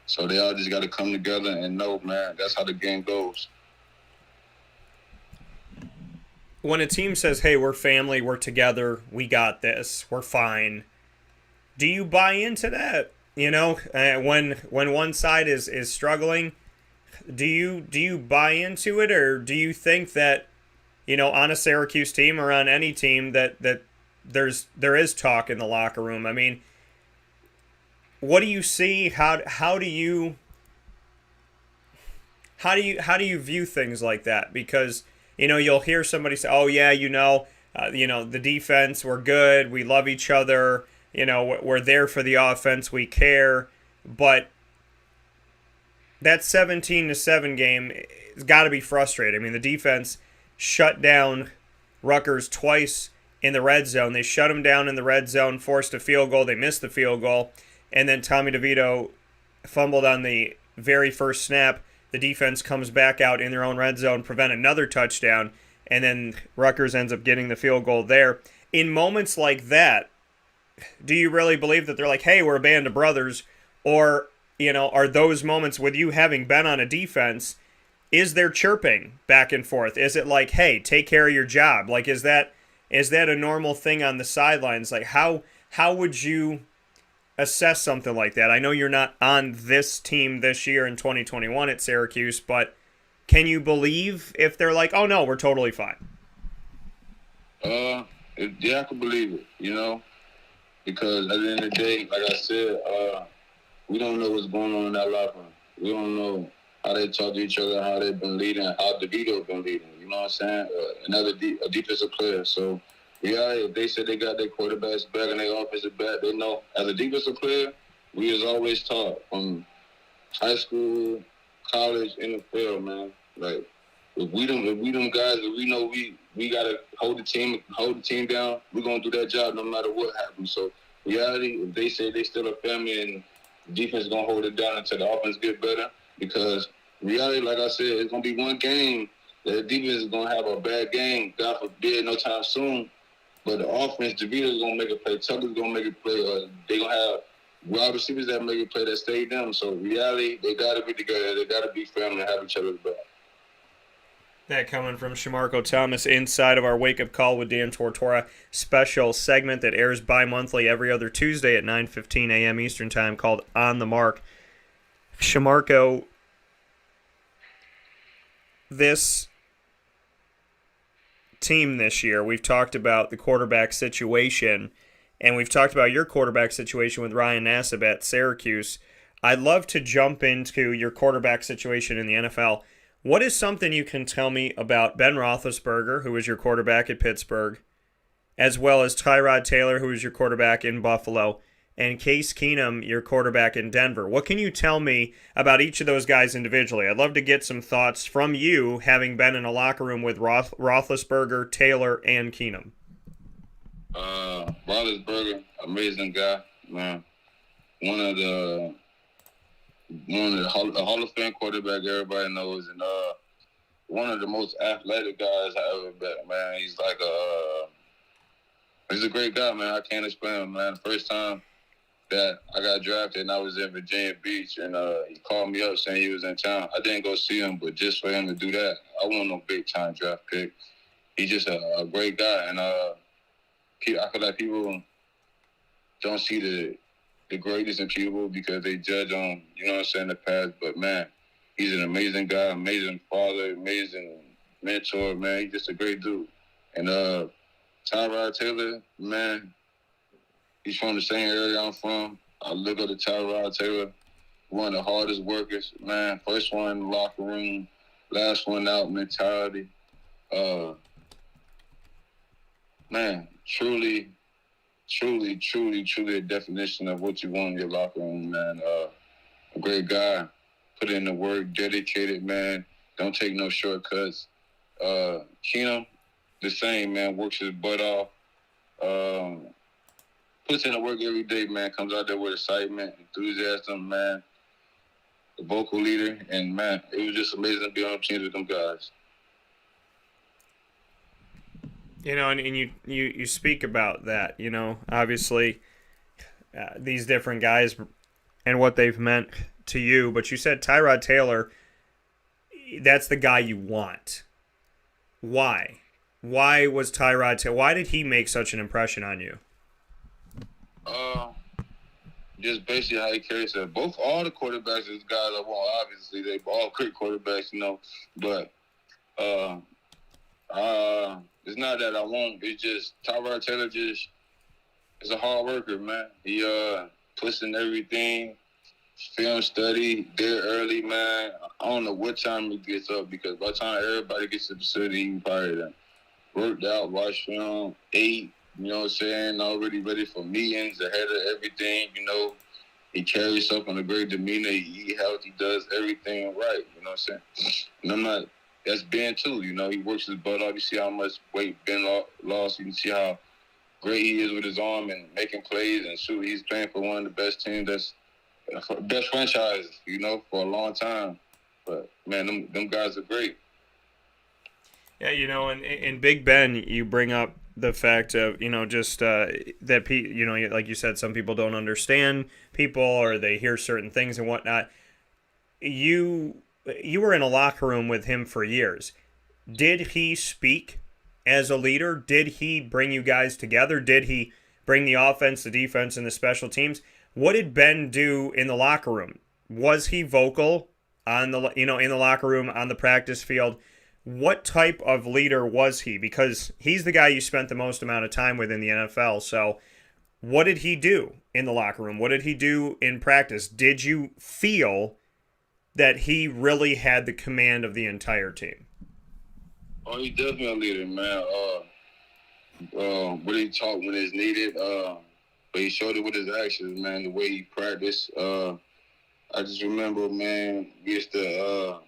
So they all just got to come together and know, man, that's how the game goes. When a team says, hey, we're family, we're together, we got this, we're fine, do you buy into that? You know, when one side is struggling, do you buy into it, or do you think that, you know, on a Syracuse team or on any team that there is talk in the locker room? I mean, what do you see? How do you view things like that? Because, you know, you'll hear somebody say, "Oh yeah, you know, the defense, we're good, we love each other, you know, we're there for the offense, we care," but that 17-7 game has got to be frustrating. I mean, the defense shut down Rutgers twice in the red zone. They shut them down in the red zone, forced a field goal. They missed the field goal. And then Tommy DeVito fumbled on the very first snap. The defense comes back out in their own red zone, prevent another touchdown, and then Rutgers ends up getting the field goal there. In moments like that, do you really believe that they're like, hey, we're a band of brothers? Or, you know, are those moments with you having been on a defense, is there chirping back and forth? Is it like, hey, take care of your job? Like, is that a normal thing on the sidelines? Like, how would you assess something like that? I know you're not on this team this year in 2021 at Syracuse, but can you believe if they're like, oh no, we're totally fine? Yeah, I can believe it, you know, because at the end of the day, like I said, we don't know what's going on in that locker room. We don't know how they talk to each other, how they've been leading, how DeVito's been leading. You know what I'm saying? A defensive player. So, yeah, if they said they got their quarterbacks back and their offensive back, they know. As a defensive player, we was always taught from high school, college, NFL, man. Like, if we them guys that we know we gotta hold the team down, we're gonna do that job no matter what happens. So, reality, if they say they still a family and defense is going to hold it down until the offense get better, because reality, like I said, it's going to be one game that the defense is going to have a bad game, God forbid, no time soon. But the offense, DeVito's going to make a play, Tucker's going to make a play, they're going to have wide receivers that make a play that stay them. So reality, they got to be together. They got to be family and have each other's back. That coming from Shamarko Thomas inside of our Wake Up Call with Dan Tortora special segment that airs bi-monthly every other Tuesday at 9:15 a.m. Eastern Time, called On the Mark. Shamarko, this team this year, we've talked about the quarterback situation, and we've talked about your quarterback situation with Ryan Nassib at Syracuse. I'd love to jump into your quarterback situation in the NFL. What is something you can tell me about Ben Roethlisberger, who was your quarterback at Pittsburgh, as well as Tyrod Taylor, who was your quarterback in Buffalo, and Case Keenum, your quarterback in Denver? What can you tell me about each of those guys individually? I'd love to get some thoughts from you, having been in a locker room with Roethlisberger, Taylor, and Keenum. Roethlisberger, amazing guy, man. One of the Hall of Fame quarterback everybody knows, and one of the most athletic guys I ever met, man. He's like he's a great guy, man. I can't explain him, man. The first time that I got drafted and I was in Virginia Beach, and he called me up saying he was in town. I didn't go see him, but just for him to do that, I wasn't no big time draft pick. He's just a great guy, and I feel like people don't see the greatest in people because they judge on, you know what I'm saying, the past. But, man, he's an amazing guy, amazing father, amazing mentor, man. He's just a great dude. And Tyrod Taylor, man, he's from the same area I'm from. I look up to Tyrod Taylor, one of the hardest workers, man. First one in the locker room, last one out mentality. Man, truly a definition of what you want in your locker room, man. A great guy, put in the work, dedicated, man. Don't take no shortcuts. Keenum, the same, man. Works his butt off. Puts in the work every day, man. Comes out there with excitement, enthusiasm, man. The vocal leader, and man, it was just amazing to be on teams with them guys. You know, and you speak about that, you know, obviously these different guys and what they've meant to you, but you said Tyrod Taylor, that's the guy you want. Why? Why was Tyrod Taylor, why did he make such an impression on you? Just basically how he carries it. All the quarterbacks, these guys I want, obviously, they all great quarterbacks, you know, but it's not that I want. It's just Tyrod Taylor is a hard worker, man. He puts in everything, film study, there early, man. I don't know what time he gets up because by the time everybody gets to the facility, he probably done worked out, watched film, ate, you know what I'm saying, already ready for meetings, ahead of everything, you know. He carries himself in a great demeanor. He eats healthy, does everything right, you know what I'm saying? And I'm not, that's Ben too, you know. He works his butt off. You see how much weight Ben lost. You can see how great he is with his arm and making plays. And shoot, he's playing for one of the best teams best franchises, you know, for a long time. But, man, them guys are great. Yeah, you know, and in Big Ben, you bring up the fact of, you know, just that, you know, like you said, some people don't understand people or they hear certain things and whatnot. You were in a locker room with him for years. Did he speak as a leader? Did he bring you guys together? Did he bring the offense, the defense, and the special teams? What did Ben do in the locker room? Was he vocal in the locker room, on the practice field? What type of leader was he? Because he's the guy you spent the most amount of time with in the NFL. So what did he do in the locker room? What did he do in practice? Did you feel that he really had the command of the entire team? Oh, he's definitely a leader, man. What he taught when it's needed, but he showed it with his actions, man, the way he practiced. I just remember, man, we used to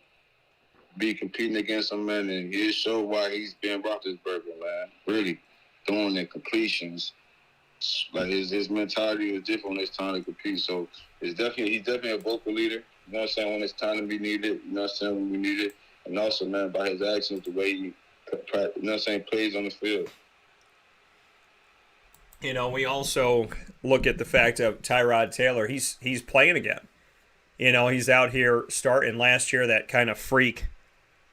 be competing against him, man, and he showed why he's been Roethlisberger, man. Really throwing the completions. Like his mentality is different when it's time to compete. So he's definitely a vocal leader. You know what I'm saying? When it's time to be needed, you know what I'm saying? When we need it, and also, man, by his actions, the way he, you know what I'm saying, plays on the field. You know, we also look at the fact of Tyrod Taylor. He's playing again. You know, he's out here starting last year, that kind of freak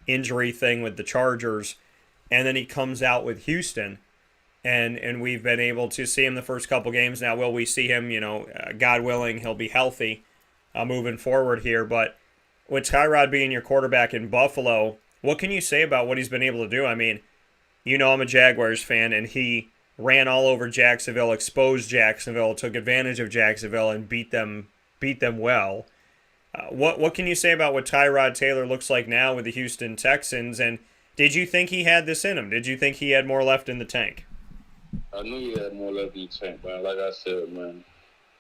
injury thing with the Chargers, and then he comes out with Houston, and we've been able to see him the first couple games. Now, will we see him, you know, God willing, he'll be healthy moving forward here, but with Tyrod being your quarterback in Buffalo, what can you say about what he's been able to do? I mean, you know I'm a Jaguars fan, and he ran all over Jacksonville, exposed Jacksonville, took advantage of Jacksonville, and beat them well. What can you say about what Tyrod Taylor looks like now with the Houston Texans? And did you think he had this in him? Did you think he had more left in the tank? I knew he had more left in the tank, man. Like I said, man,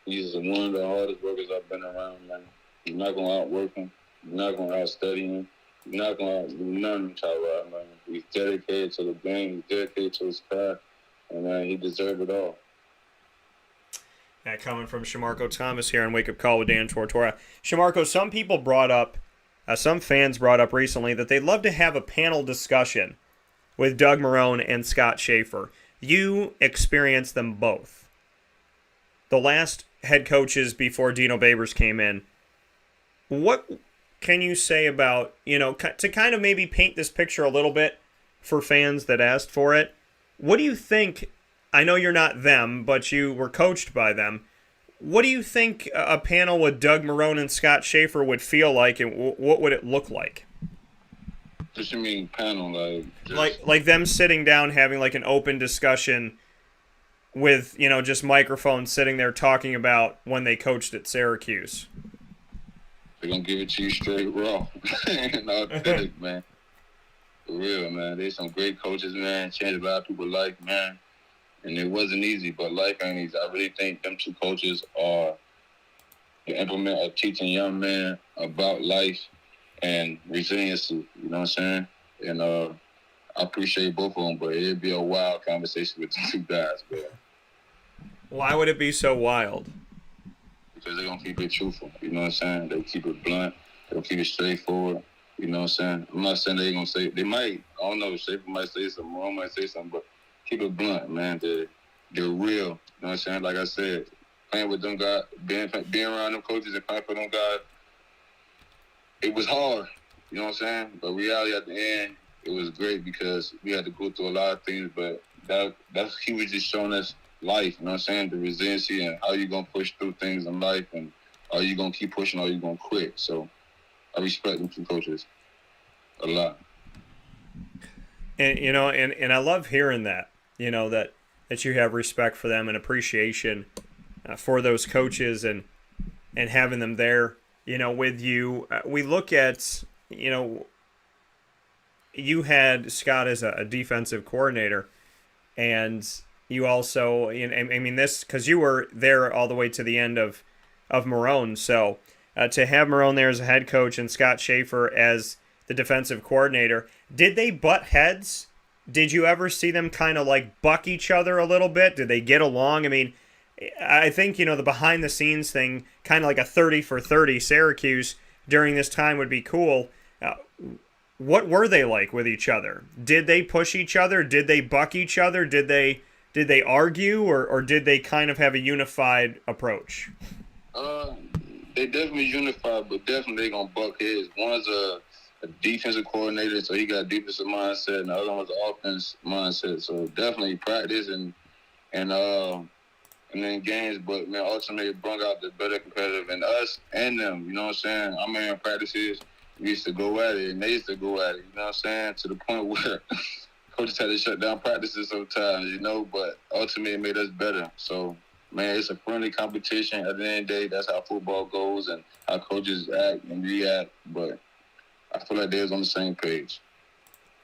he's one of the hardest workers I've been around, man. You're not going to outwork him. You're not going to outstudy him. You're not going to do none of Tyrod, man. He's dedicated to the game. He's dedicated to his craft. And, man, he deserved it all. That coming from Shamarko Thomas here on Wake Up Call with Dan Tortora. Shamarko, some fans brought up recently that they'd love to have a panel discussion with Doug Marrone and Scott Schaefer. You experienced them both. The last head coaches before Dino Babers came in. What can you say about, you know, to kind of maybe paint this picture a little bit for fans that asked for it? What do you think? I know you're not them, but you were coached by them. What do you think a panel with Doug Marrone and Scott Schaefer would feel like, and what would it look like? What you mean panel? Like them sitting down having like an open discussion with, you know, just microphones sitting there talking about when they coached at Syracuse. They're going to give it to you straight raw. And authentic, man. For real, man. There's some great coaches, man. Changed a lot of people's life, man. And it wasn't easy, but life ain't easy. I really think them two coaches are the implement of teaching young men about life and resiliency. You know what I'm saying? And I appreciate both of them, but it'd be a wild conversation with the two guys, man. Why would it be so wild? Because they're going to keep it truthful. You know what I'm saying? They keep it blunt. They'll keep it straightforward. You know what I'm saying? I'm not saying they're going to say – they might. I don't know. Schaefer might say something. Marrone might say something, but keep it blunt, man. They're real. You know what I'm saying? Like I said, playing with them guys, being around them coaches and playing for them guys, it was hard. You know what I'm saying? But reality at the end, it was great because we had to go through a lot of things. But he was just showing us life. You know what I'm saying? The resiliency and how you gonna push through things in life, and are you gonna keep pushing, or are you gonna quit? So I respect them two coaches a lot. And and I love hearing that. That you have respect for them and appreciation for those coaches and having them there. With you. We look at you had Scott as a defensive coordinator, and you also, I mean, this because you were there all the way to the end of Marone. So to have Marone there as a head coach and Scott Schaefer as the defensive coordinator, did they butt heads? Did you ever see them kind of like buck each other a little bit? Did they get along? I mean, I think, the behind the scenes thing, kind of like a 30 for 30 Syracuse during this time would be cool. What were they like with each other? Did they push each other? Did they buck each other? Did they argue, or did they kind of have a unified approach? They definitely unified, but definitely they gonna buck heads. One's a defensive coordinator, so he got a defensive mindset, and the other one's an offense mindset. So definitely practice and then games, but man, ultimately it brought out the better competitive in us and them. You know what I'm saying? I mean, in practices, we used to go at it, and they used to go at it. You know what I'm saying? To the point where coaches had to shut down practices sometimes. But ultimately it made us better. So man, it's a friendly competition. At the end of the day, that's how football goes and how coaches act and react. But I feel like they was on the same page.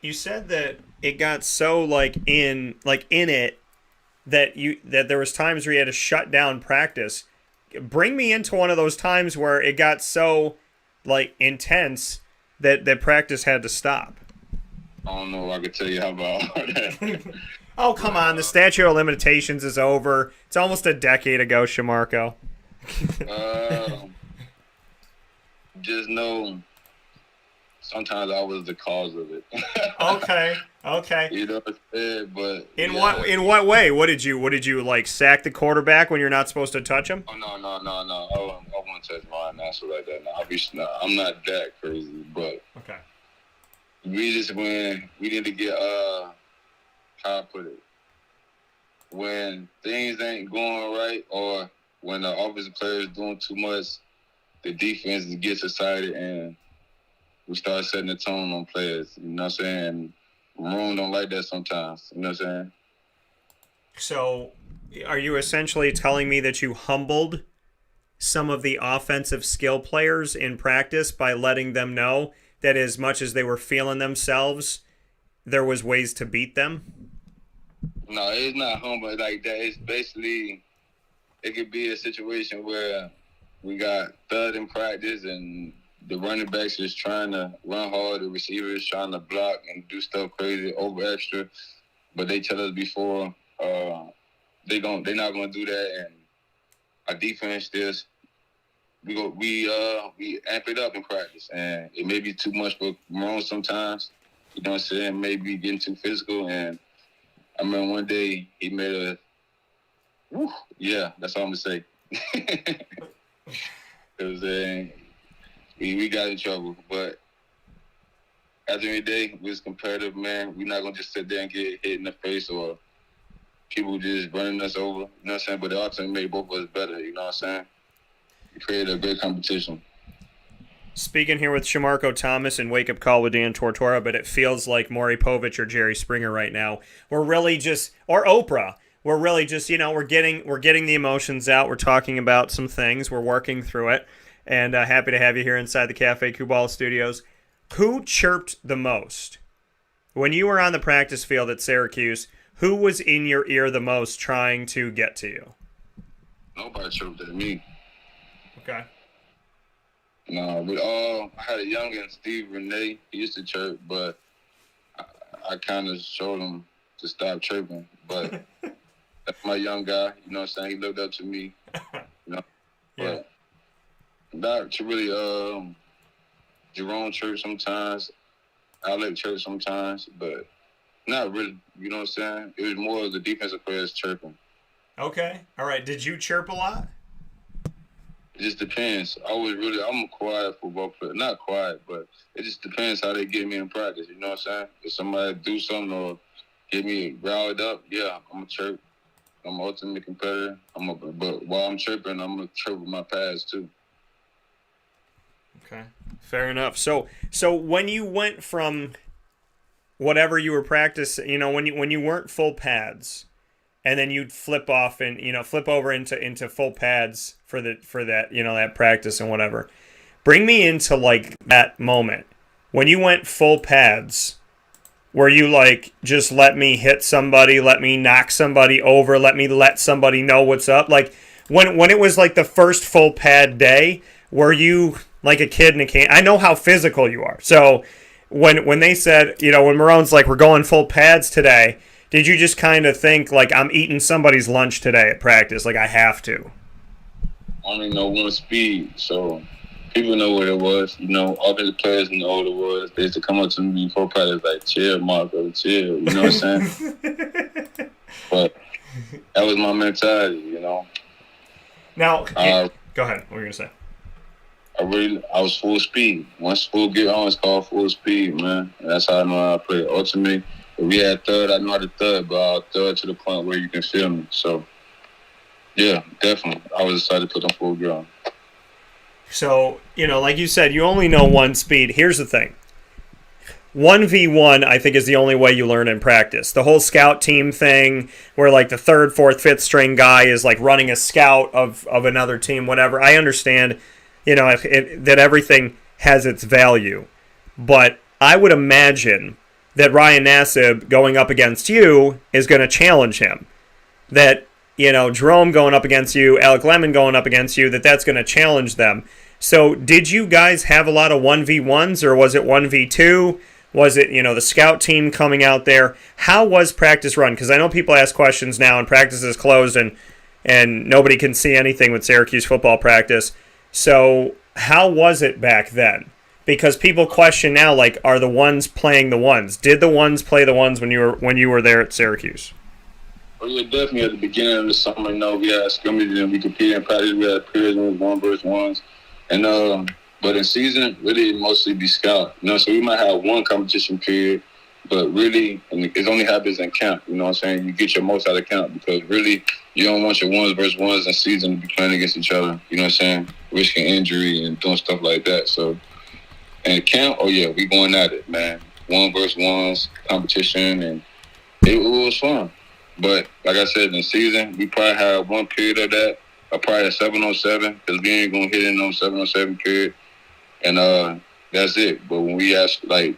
You said that it got so in it that there was times where you had to shut down practice. Bring me into one of those times where it got so intense that practice had to stop. I don't know if I could tell you how about that. Oh, come on. The statute of limitations is over. It's almost a decade ago, Shamarko. Just know sometimes I was the cause of it. Okay. You know what I'm saying? But in what way? What did you sack the quarterback when you're not supposed to touch him? Oh no. I won't touch my answer like that. No, I'm not that crazy, but okay. We need to get how I put it. When things ain't going right, or when the offensive player is doing too much, the defense gets excited and we start setting the tone on players. You know what I'm saying? Marone don't like that sometimes. You know what I'm saying? So, are you essentially telling me that you humbled some of the offensive skill players in practice by letting them know that as much as they were feeling themselves, there was ways to beat them? No, it's not humble like that. It's basically, it could be a situation where we got third in practice and the running backs is trying to run hard, the receivers trying to block and do stuff crazy, over extra, but they tell us before they're not gonna do that, and our defense just we amp it up in practice, and it may be too much for Marone sometimes. You know what I'm saying? Maybe getting too physical, and I remember one day he made that's all I'm gonna say. It was we got in trouble, but at the end of the day, we was competitive, man. We're not gonna just sit there and get hit in the face or people just running us over. You know what I'm saying? But it ultimately made both of us better. You know what I'm saying? We created a great competition. Speaking here with Shamarko Thomas and Wake Up Call with Dan Tortora, but it feels like Maury Povich or Jerry Springer right now. We're really just, or Oprah. We're really just, we're getting the emotions out. We're talking about some things. We're working through it. And happy to have you here inside the Cafe Kubal studios. Who chirped the most? When you were on the practice field at Syracuse, who was in your ear the most trying to get to you? Nobody chirped at me. Okay. No, but I had a youngin', Steve Renee. He used to chirp, but I kind of showed him to stop chirping. But that's my young guy. You know what I'm saying? He looked up to me. You know? Yeah. But not to really Jerome church sometimes, Alec church sometimes, but Not really. You know what I'm saying? It was more of the defensive players chirping. Okay. All right. Did you chirp a lot? It just depends. I'm a quiet football player. Not quiet, but it just depends how they get me in practice. You know what I'm saying? If somebody do something or get me riled up, yeah, I'm a chirp. I'm an ultimate competitor. But while I'm chirping, I'm gonna chirp with my pads too. Okay. Fair enough. So when you went from whatever you were practicing, when you weren't full pads, and then you'd flip off and flip over into full pads for that that practice and whatever. Bring me into like that moment when you went full pads. Were you like, just let me hit somebody, let me knock somebody over, let somebody know what's up? Like when it was like the first full pad day, were you like a kid in a can? I know how physical you are. So when they said, when Marone's like, we're going full pads today, did you just kind of think, like, I'm eating somebody's lunch today at practice, like I have to? I only know one speed, so people know what it was. All the players know what it was. They used to come up to me before practice like, chill, Marco, chill. You know what I'm saying? But that was my mentality, Now, go ahead. What were you going to say? I was full speed. Once full get on, it's called full speed, man. And that's how I know how to play. Ultimately, if we had third, I know how to third, but I'll third to the point where you can feel me. So, yeah, definitely. I was excited to put on full ground. So, like you said, you only know one speed. Here's the thing. 1v1, I think, is the only way you learn in practice. The whole scout team thing, where like the third, fourth, fifth string guy is like running a scout of another team, whatever. I understand, that everything has its value. But I would imagine that Ryan Nassib going up against you is going to challenge him. That, Jerome going up against you, Alec Lemon going up against you, that's going to challenge them. So did you guys have a lot of 1v1s, or was it 1v2? Was it, the scout team coming out there? How was practice run? Because I know people ask questions now, and practice is closed, and nobody can see anything with Syracuse football practice. So how was it back then? Because people question now, like, are the ones playing the ones? Did the ones play the ones when you were there at Syracuse? Well, yeah, definitely at the beginning of the summer, we had scrimmages and we competed in practice. We had periods with 1v1s. And, but in season, really mostly be scout. So we might have one competition period, but really, it only happens in camp. You know what I'm saying? You get your most out of camp because really, you don't want your ones versus ones in season to be playing against each other. You know what I'm saying? Risking injury and doing stuff like that. So, and camp, oh yeah, we going at it, man. One versus ones competition, and it was fun. But like I said, in season, we probably had one period of that, or probably a 7-on-7, because we ain't gonna hit in no 7-on-7 period, and that's it. But when we actually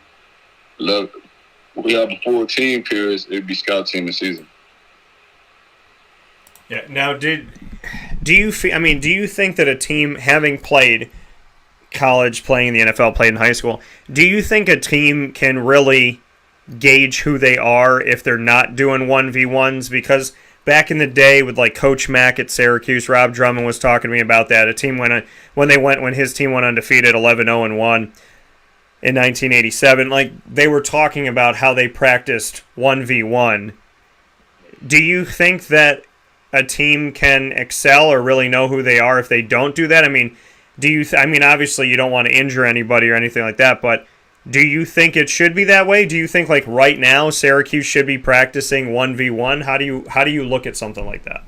we have full team periods, it'd be scout team in season. Yeah. Now, do you think that a team, having played college, playing in the NFL, played in high school, do you think a team can really gauge who they are if they're not doing 1v1s? Because back in the day with like Coach Mack at Syracuse, Rob Drummond was talking to me about that. A team when his team went undefeated 11-0-1 in 1987, like they were talking about how they practiced 1v1. Do you think that a team can excel or really know who they are if they don't do that? Obviously you don't want to injure anybody or anything like that, but do you think it should be that way? Do you think like right now Syracuse should be practicing 1v1? How do you look at something like that?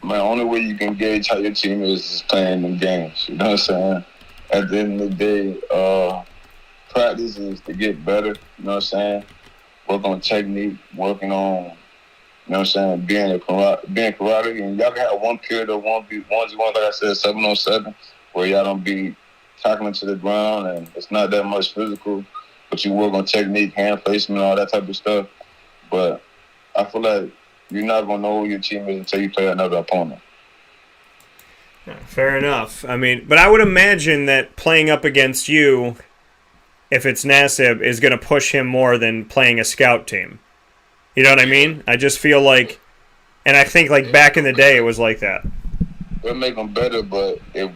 The only way you can gauge how your team is playing them games. You know what I'm saying? At the end of the day, practice is to get better. You know what I'm saying? Work on technique, working on, you know what I'm saying, being karate. And y'all can have one period of 1v1, like I said, 7-on-7, where y'all don't be tackling to the ground, and it's not that much physical, but you work on technique, hand placement, all that type of stuff. But I feel like you're not going to know who your team is until you play another opponent. Yeah, fair enough. But I would imagine that playing up against you, if it's Nassib, is going to push him more than playing a scout team. You know what I mean? I just feel like, and I think like back in the day it was like that. It'll make them better, but if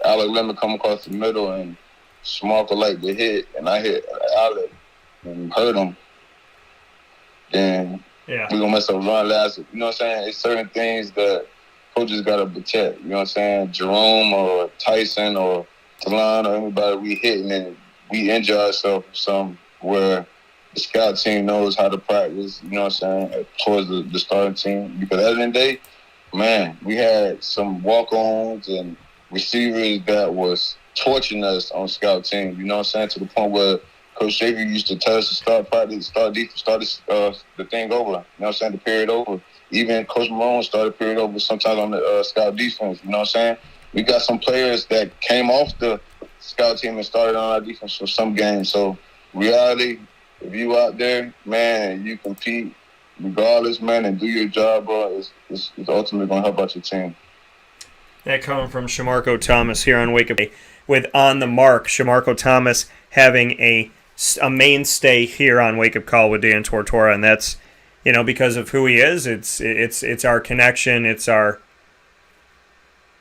Alec Lemon come across the middle and Shamarko like the hit, and I hit Alec and hurt him, then Yeah. we're going to mess up run last. You know what I'm saying? It's certain things that coaches got to protect. You know what I'm saying? Jerome or Tyson or Talon or anybody we hit, and then we injure ourselves somewhere the scout team knows how to practice, you know what I'm saying, towards the starting team. Because at the end of the day, man, we had some walk-ons and receivers that was torching us on scout team, you know what I'm saying, to the point where Coach Xavier used to tell us to start practice, start the thing over, you know what I'm saying, the period over. Even Coach Malone started period over sometimes on the scout defense, you know what I'm saying. We got some players that came off the scout team and started on our defense for some games. So, reality, if you out there, man, you compete regardless, man, and do your job, bro, it's ultimately going to help out your team. That coming from Shamarko Thomas here on Wake Up with On the Mark. Shamarko Thomas having a mainstay here on Wake Up Call with Dan Tortora, and that's, you know, because of who he is. It's our connection. It's our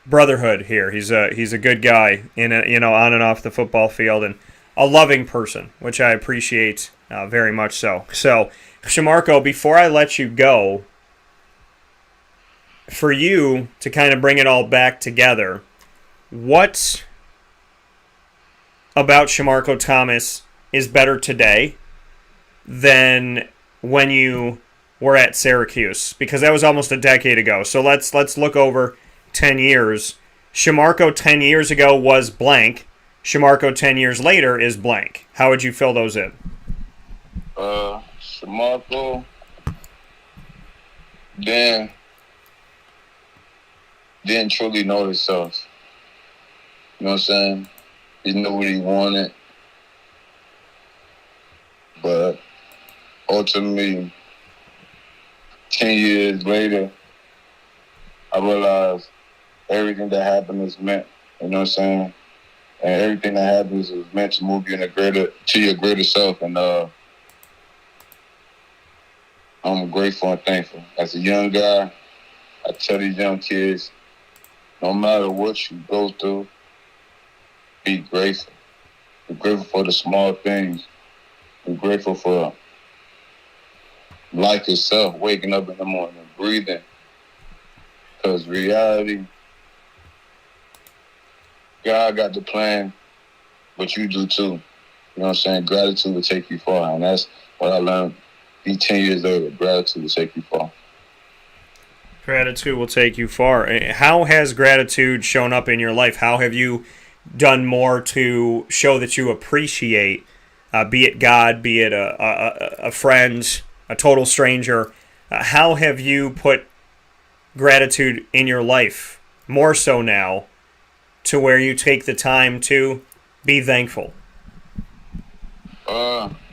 brotherhood here. He's a good guy on and off the football field, and a loving person, which I appreciate very much so. So, Shamarko, before I let you go, for you to kind of bring it all back together, what about Shamarko Thomas is better today than when you were at Syracuse? Because that was almost a decade ago. So let's look over 10 years. Shamarko 10 years ago was blank. Shamarko 10 years later is blank. How would you fill those in? Shamarko didn't truly know himself. You know what I'm saying? He knew what he wanted. But ultimately, 10 years later, I realized everything that happened is meant. You know what I'm saying? And everything that happens is meant to move you to your greater self. And I'm grateful and thankful. As a young guy, I tell these young kids, no matter what you go through, be grateful. Be grateful for the small things. Be grateful for life itself, waking up in the morning, breathing. Because reality, God got the plan, but you do too. You know what I'm saying? Gratitude will take you far. And that's what I learned. Be 10 years later, gratitude will take you far. Gratitude will take you far. How has gratitude shown up in your life? How have you done more to show that you appreciate, be it God, be it a friend, a total stranger? How have you put gratitude in your life more so now to where you take the time to be thankful?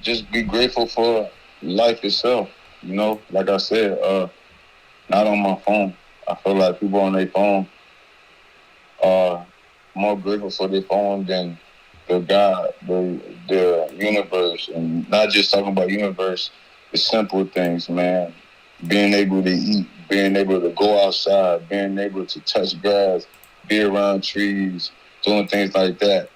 Just be grateful for life itself. You know, like I said, not on my phone. I feel like people on their phone are more grateful for their phone than the God, the universe. And not just talking about universe, the simple things, man. Being able to eat, being able to go outside, being able to touch grass, be around trees, doing things like that.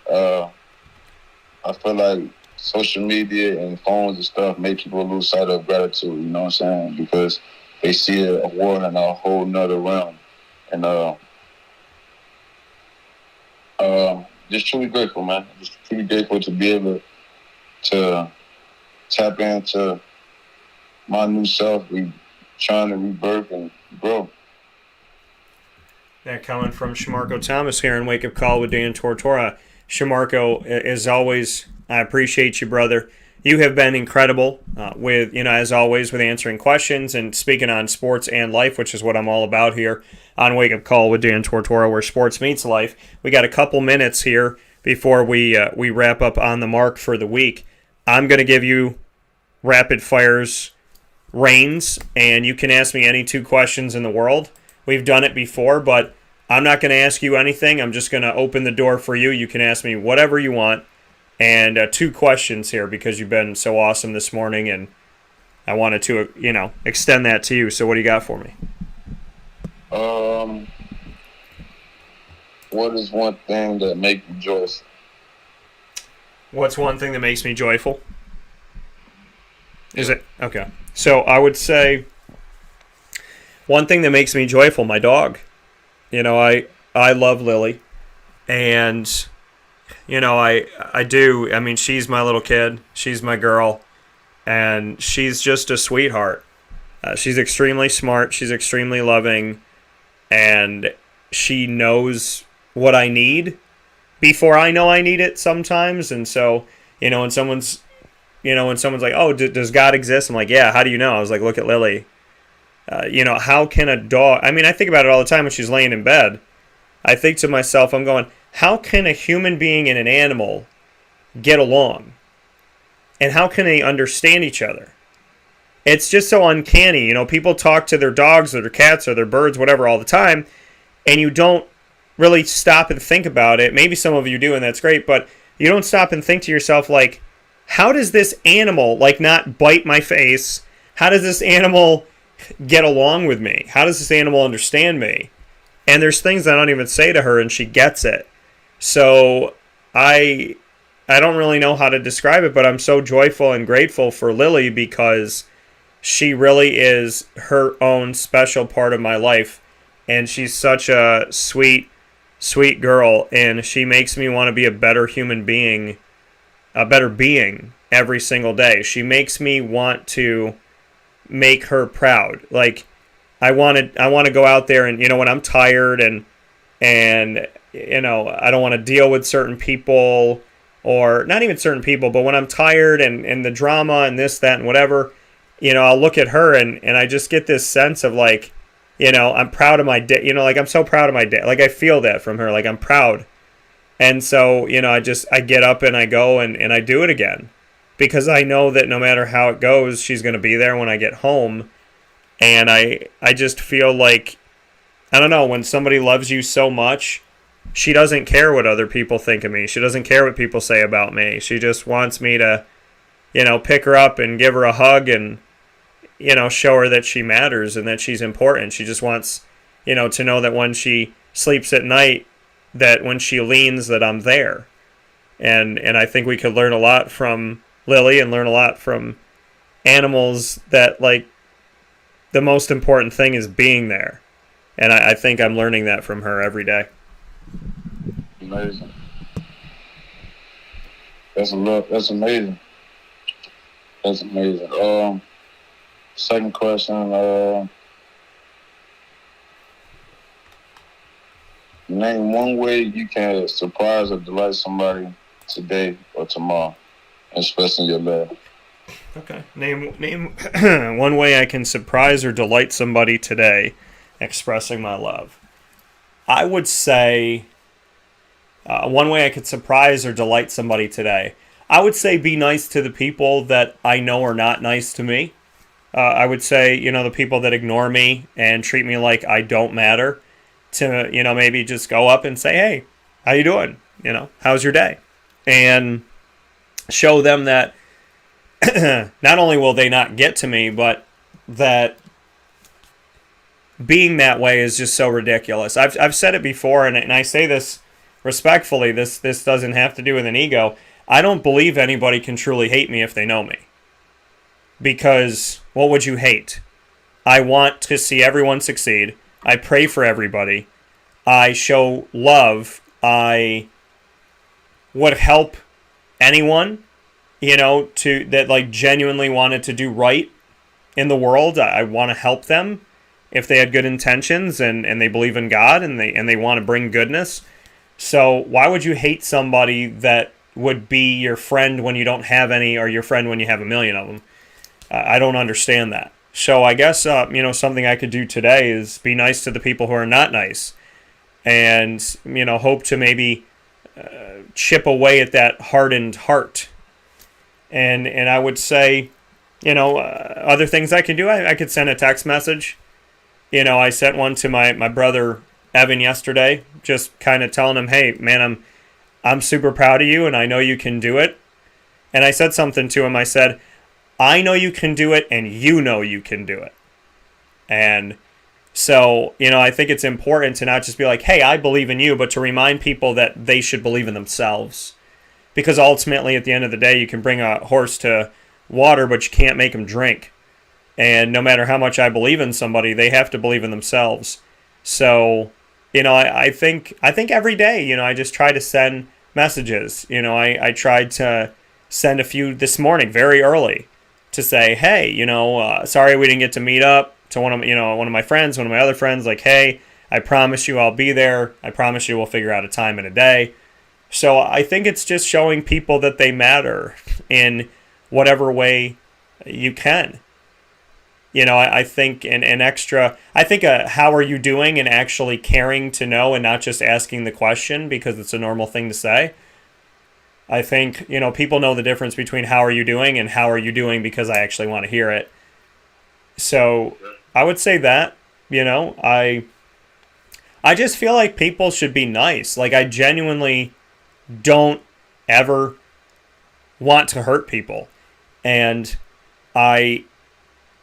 I feel like social media and phones and stuff make people lose sight of gratitude, you know what I'm saying? Because they see a world in a whole nother realm. And just truly grateful, man. Just truly grateful to be able to tap into my new self, trying to rebirth and grow. That coming from Shamarko Thomas here in Wake Up Call with Dan Tortora. Shamarko, as always, I appreciate you, brother. You have been incredible as always, with answering questions and speaking on sports and life, which is what I'm all about here on Wake Up Call with Dan Tortora, where sports meets life. We got a couple minutes here before we wrap up On the Mark for the week. I'm going to give you rapid fires reins, and you can ask me any 2 questions in the world. We've done it before, but I'm not going to ask you anything. I'm just going to open the door for you. You can ask me whatever you want. And 2 questions here because you've been so awesome this morning, and I wanted to, extend that to you. So what do you got for me? What is one thing that makes you joyful? What's one thing that makes me joyful? Is it? Okay. So I would say one thing that makes me joyful, my dog. I love Lily. And, I do. I mean, she's my little kid. She's my girl. And she's just a sweetheart. She's extremely smart. She's extremely loving. And she knows what I need before I know I need it sometimes. And so, when someone's like, oh, does God exist? I'm like, yeah, how do you know? I was like, look at Lily. How can a dog... I mean, I think about it all the time when she's laying in bed. I think to myself, I'm going, how can a human being and an animal get along? And how can they understand each other? It's just so uncanny. People talk to their dogs or their cats or their birds, whatever, all the time, and you don't really stop and think about it. Maybe some of you do, and that's great, but you don't stop and think to yourself, like, how does this animal, not bite my face? How does this animal get along with me? How does this animal understand me? And there's things I don't even say to her, and she gets it. So I don't really know how to describe it, but I'm so joyful and grateful for Lily because she really is her own special part of my life. And she's such a sweet, sweet girl, and she makes me want to be a better human being, a better being every single day. She makes me want to make her proud. I want to go out there and, when I'm tired and I don't want to deal with certain people, or not even certain people, but when I'm tired and the drama and this, that, and whatever, I'll look at her and I just get this sense of I'm proud of my day. I'm so proud of my day. I feel that from her. I'm proud. And so, I get up and I go and I do it again because I know that no matter how it goes, she's going to be there when I get home. And I just feel like, I don't know, when somebody loves you so much, she doesn't care what other people think of me. She doesn't care what people say about me. She just wants me to, pick her up and give her a hug and, show her that she matters and that she's important. She just wants, to know that when she sleeps at night, that when she leans, that I'm there. And I think we could learn a lot from Lily and learn a lot from animals that, the most important thing is being there. And I think I'm learning that from her every day. Amazing. That's amazing. That's amazing. Second question, name one way you can surprise or delight somebody today or tomorrow, expressing your love. Okay. Name one way I can surprise or delight somebody today, expressing my love. I would say one way I could surprise or delight somebody today. I would say be nice to the people that I know are not nice to me. I would say, the people that ignore me and treat me like I don't matter, to, maybe just go up and say, hey, how you doing? How's your day? And show them that not only will they not get to me, but that being that way is just so ridiculous. I've said it before, and I say this respectfully. This doesn't have to do with an ego. I don't believe anybody can truly hate me if they know me. Because what would you hate? I want to see everyone succeed. I pray for everybody. I show love. I would help anyone, that genuinely wanted to do right in the world. I want to help them if they had good intentions and they believe in God and they want to bring goodness. So why would you hate somebody that would be your friend when you don't have any, or your friend when you have a million of them? I don't understand that. So I guess, something I could do today is be nice to the people who are not nice and, hope to maybe chip away at that hardened heart. And I would say, other things I could do, I could send a text message. I sent one to my brother Evan yesterday, just kind of telling him, hey, man, I'm super proud of you, and I know you can do it. And I said something to him. I said, I know you can do it, and you know you can do it. And so, I think it's important to not just be like, hey, I believe in you, but to remind people that they should believe in themselves. Because ultimately, at the end of the day, you can bring a horse to water, but you can't make them drink. And no matter how much I believe in somebody, they have to believe in themselves. So, I think every day, I just try to send messages. I tried to send a few this morning very early to say, hey, sorry we didn't get to meet up, to one of my friends, one of my other friends, like, hey, I promise you I'll be there. I promise you we'll figure out a time and a day. So I think it's just showing people that they matter in whatever way you can. I think an extra, how are you doing, and actually caring to know and not just asking the question because it's a normal thing to say. I think, people know the difference between how are you doing and how are you doing because I actually want to hear it. So I would say that, I just feel like people should be nice. Like, I genuinely don't ever want to hurt people. And I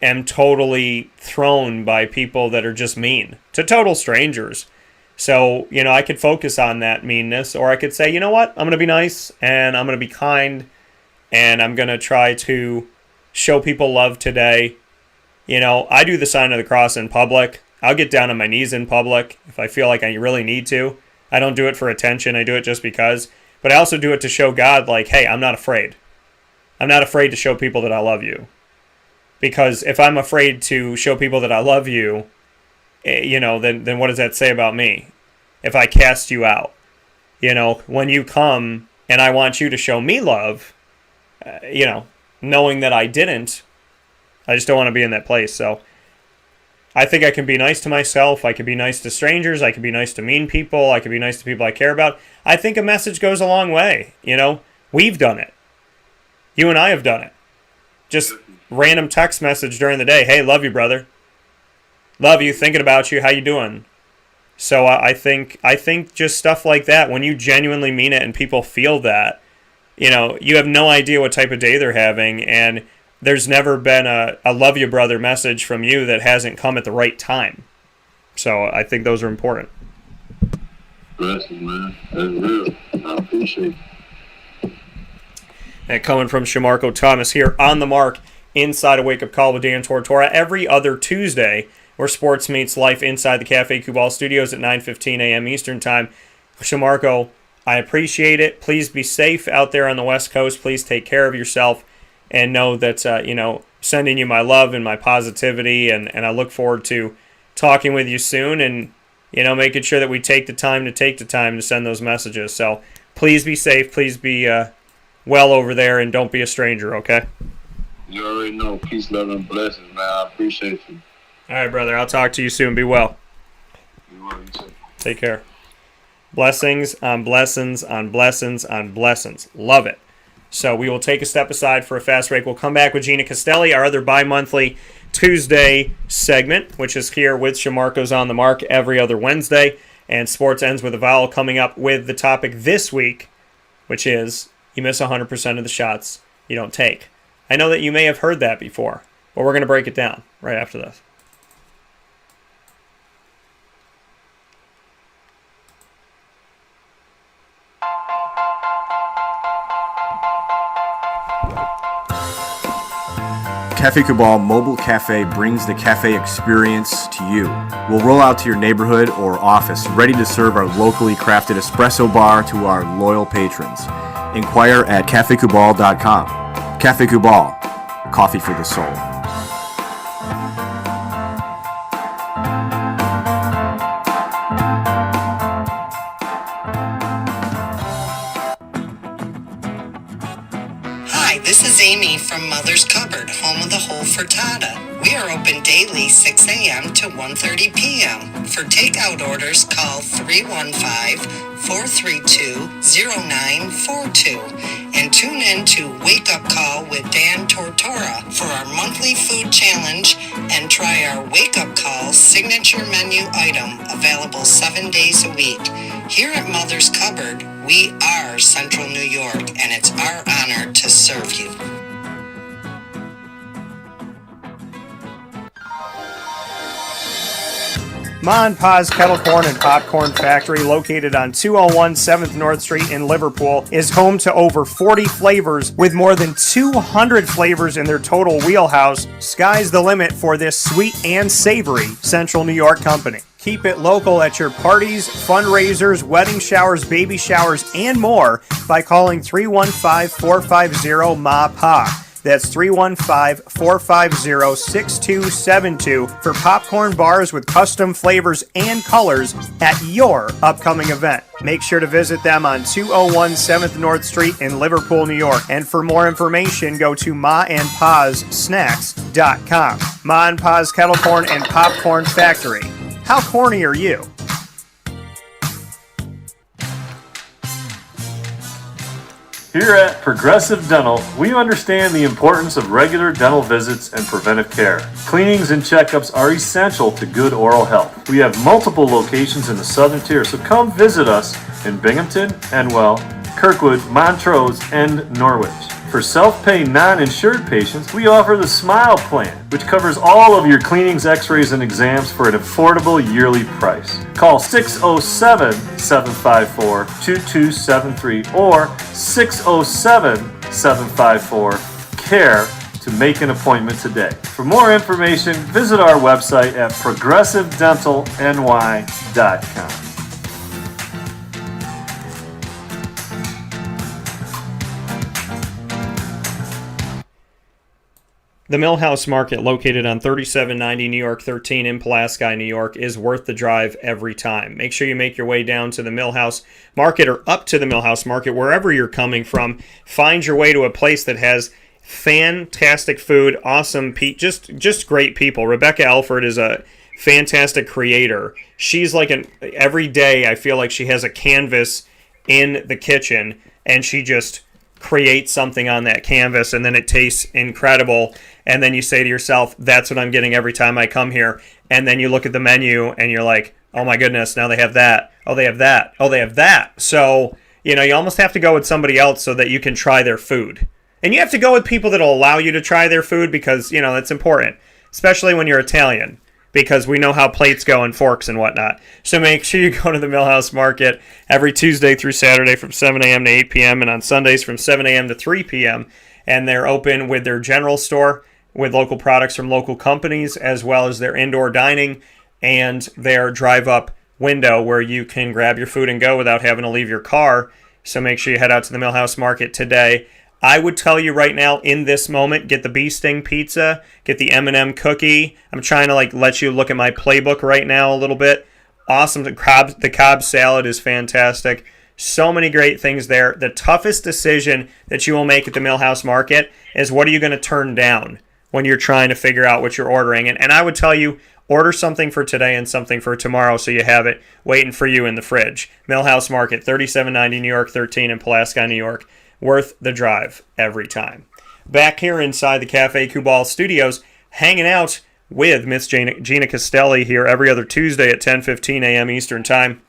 am totally thrown by people that are just mean to total strangers. So, I could focus on that meanness, or I could say, you know what, I'm going to be nice, and I'm going to be kind, and I'm going to try to show people love today. I do the sign of the cross in public. I'll get down on my knees in public if I feel like I really need to. I don't do it for attention. I do it just because. But I also do it to show God, like, hey, I'm not afraid. I'm not afraid to show people that I love you. Because if I'm afraid to show people that I love you, then what does that say about me? If I cast you out, when you come and I want you to show me love, knowing that I didn't, I just don't want to be in that place. So I think I can be nice to myself. I can be nice to strangers. I can be nice to mean people. I can be nice to people I care about. I think a message goes a long way. We've done it. You and I have done it. Just random text message during the day. Hey, love you, brother. Love you, thinking about you, how you doing? So I think just stuff like that, when you genuinely mean it and people feel that, you have no idea what type of day they're having, and there's never been a love you, brother message from you that hasn't come at the right time. So I think those are important. Blessings, man. That's real. I appreciate it. And coming from Shamarko Thomas here on the mark inside a Wake Up Call with Dan Tortora every other Tuesday, where sports meets life inside the Cafe Kubal studios at 9:15 a.m. Eastern Time. Shamarko, I appreciate it. Please be safe out there on the West Coast. Please take care of yourself, and know that, sending you my love and my positivity, and I look forward to talking with you soon, and, making sure that we take the time to send those messages. So please be safe. Please be well over there, and don't be a stranger, okay? You already know. Peace, love, and blessings, man. I appreciate you. All right, brother. I'll talk to you soon. Be well. You well, you too. Take care. Blessings on blessings on blessings on blessings. Love it. So we will take a step aside for a fast break. We'll come back with Gina Castelli, our other bi-monthly Tuesday segment, which is here with Shamarko's On the Mark every other Wednesday. And Sports Ends with a Vowel, coming up with the topic this week, which is you miss 100% of the shots you don't take. I know that you may have heard that before, but we're going to break it down right after this. Cafe Cabal Mobile Cafe brings the cafe experience to you. We'll roll out to your neighborhood or office, ready to serve our locally crafted espresso bar to our loyal patrons. Inquire at cafecubal.com. Cafe Cabal, coffee for the soul. Hi, this is Amy from Mother's Cupboard, home of the whole frittata. We are open daily 6 a.m. to 1:30 p.m. For takeout orders, call 315-432-0942 and tune in to Wake Up Call with Dan Tortora for our monthly food challenge, and try our Wake Up Call signature menu item, available 7 days a week. Here at Mother's Cupboard, we are Central New York, and it's our honor to serve you. Ma and Pa's Kettle Corn and Popcorn Factory, located on 201 7th North Street in Liverpool, is home to over 40 flavors with more than 200 flavors in their total wheelhouse. Sky's the limit for this sweet and savory Central New York company. Keep it local at your parties, fundraisers, wedding showers, baby showers, and more by calling 315-450-MA-PA. That's 315-450-6272 for popcorn bars with custom flavors and colors at your upcoming event. Make sure to visit them on 201 7th North Street in Liverpool, New York. And for more information, go to maandpassnacks.com. Ma and Pa's Kettle Corn and Popcorn Factory. How corny are you? Here at Progressive Dental, we understand the importance of regular dental visits and preventive care. Cleanings and checkups are essential to good oral health. We have multiple locations in the southern tier, so come visit us in Binghamton, Enwell, Kirkwood, Montrose, and Norwich. For self-pay non-insured patients, we offer the Smile Plan, which covers all of your cleanings, x-rays, and exams for an affordable yearly price. Call 607-754-2273 or 607-754-CARE to make an appointment today. For more information, visit our website at progressivedentalny.com. The Millhouse Market, located on 3790 New York 13 in Pulaski, New York, is worth the drive every time. Make sure you make your way down to the Millhouse Market or up to the Millhouse Market, wherever you're coming from. Find your way to a place that has fantastic food, awesome, just great people. Rebecca Alford is a fantastic creator. She's like every day I feel like she has a canvas in the kitchen, and she just create something on that canvas, and then it tastes incredible, and then you say to yourself, that's what I'm getting every time I come here. And then you look at the menu and you're like, oh my goodness, now they have that, oh they have that, oh they have that. So you almost have to go with somebody else so that you can try their food, and you have to go with people that will allow you to try their food, because that's important, especially when you're Italian, because we know how plates go and forks and whatnot. So make sure you go to the Millhouse Market every Tuesday through Saturday from 7 a.m. to 8 p.m. and on Sundays from 7 a.m. to 3 p.m. And they're open with their general store with local products from local companies, as well as their indoor dining and their drive-up window where you can grab your food and go without having to leave your car. So make sure you head out to the Millhouse Market today. I would tell you right now, in this moment, get the bee sting pizza, get the M&M cookie. I'm trying to let you look at my playbook right now a little bit. Awesome. The Cobb salad is fantastic. So many great things there. The toughest decision that you will make at the Millhouse Market is, what are you going to turn down when you're trying to figure out what you're ordering? And I would tell you, order something for today and something for tomorrow so you have it waiting for you in the fridge. Millhouse Market, 3790 New York 13 in Pulaski, New York. Worth the drive every time. Back here inside the Cafe Kubal studios, hanging out with Miss Gina Castelli here every other Tuesday at 10:15 a.m. Eastern Time.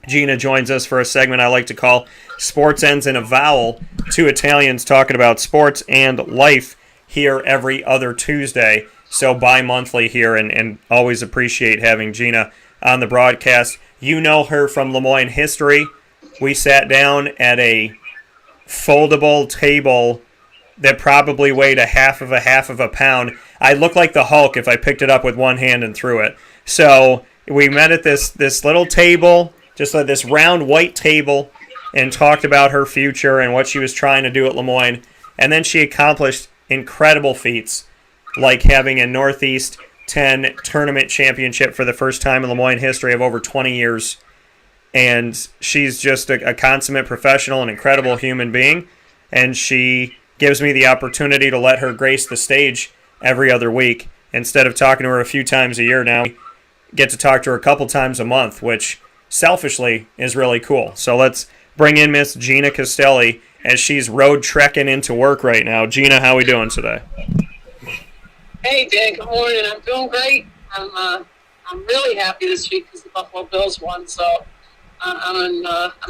Gina joins us for a segment I like to call Sports Ends in a Vowel. Two Italians talking about sports and life here every other Tuesday. So bi-monthly here, and always appreciate having Gina on the broadcast. You know her from Lemoyne history. We sat down at a foldable table that probably weighed a half of a pound. I looked like the Hulk if I picked it up with one hand and threw it. So we met at this little table, just like this round white table, and talked about her future and what she was trying to do at Lemoyne. And then she accomplished incredible feats, like having a Northeast 10 tournament championship for the first time in Lemoyne history of over 20 years. And she's just a consummate professional, an incredible human being. And she gives me the opportunity to let her grace the stage every other week. Instead of talking to her a few times a year now, we get to talk to her a couple times a month, which selfishly is really cool. So let's bring in Miss Gina Castelli as she's road trekking into work right now. Gina, how are we doing today? Hey, Dan. Good morning. I'm doing great. I'm really happy this week because the Buffalo Bills won. So I'm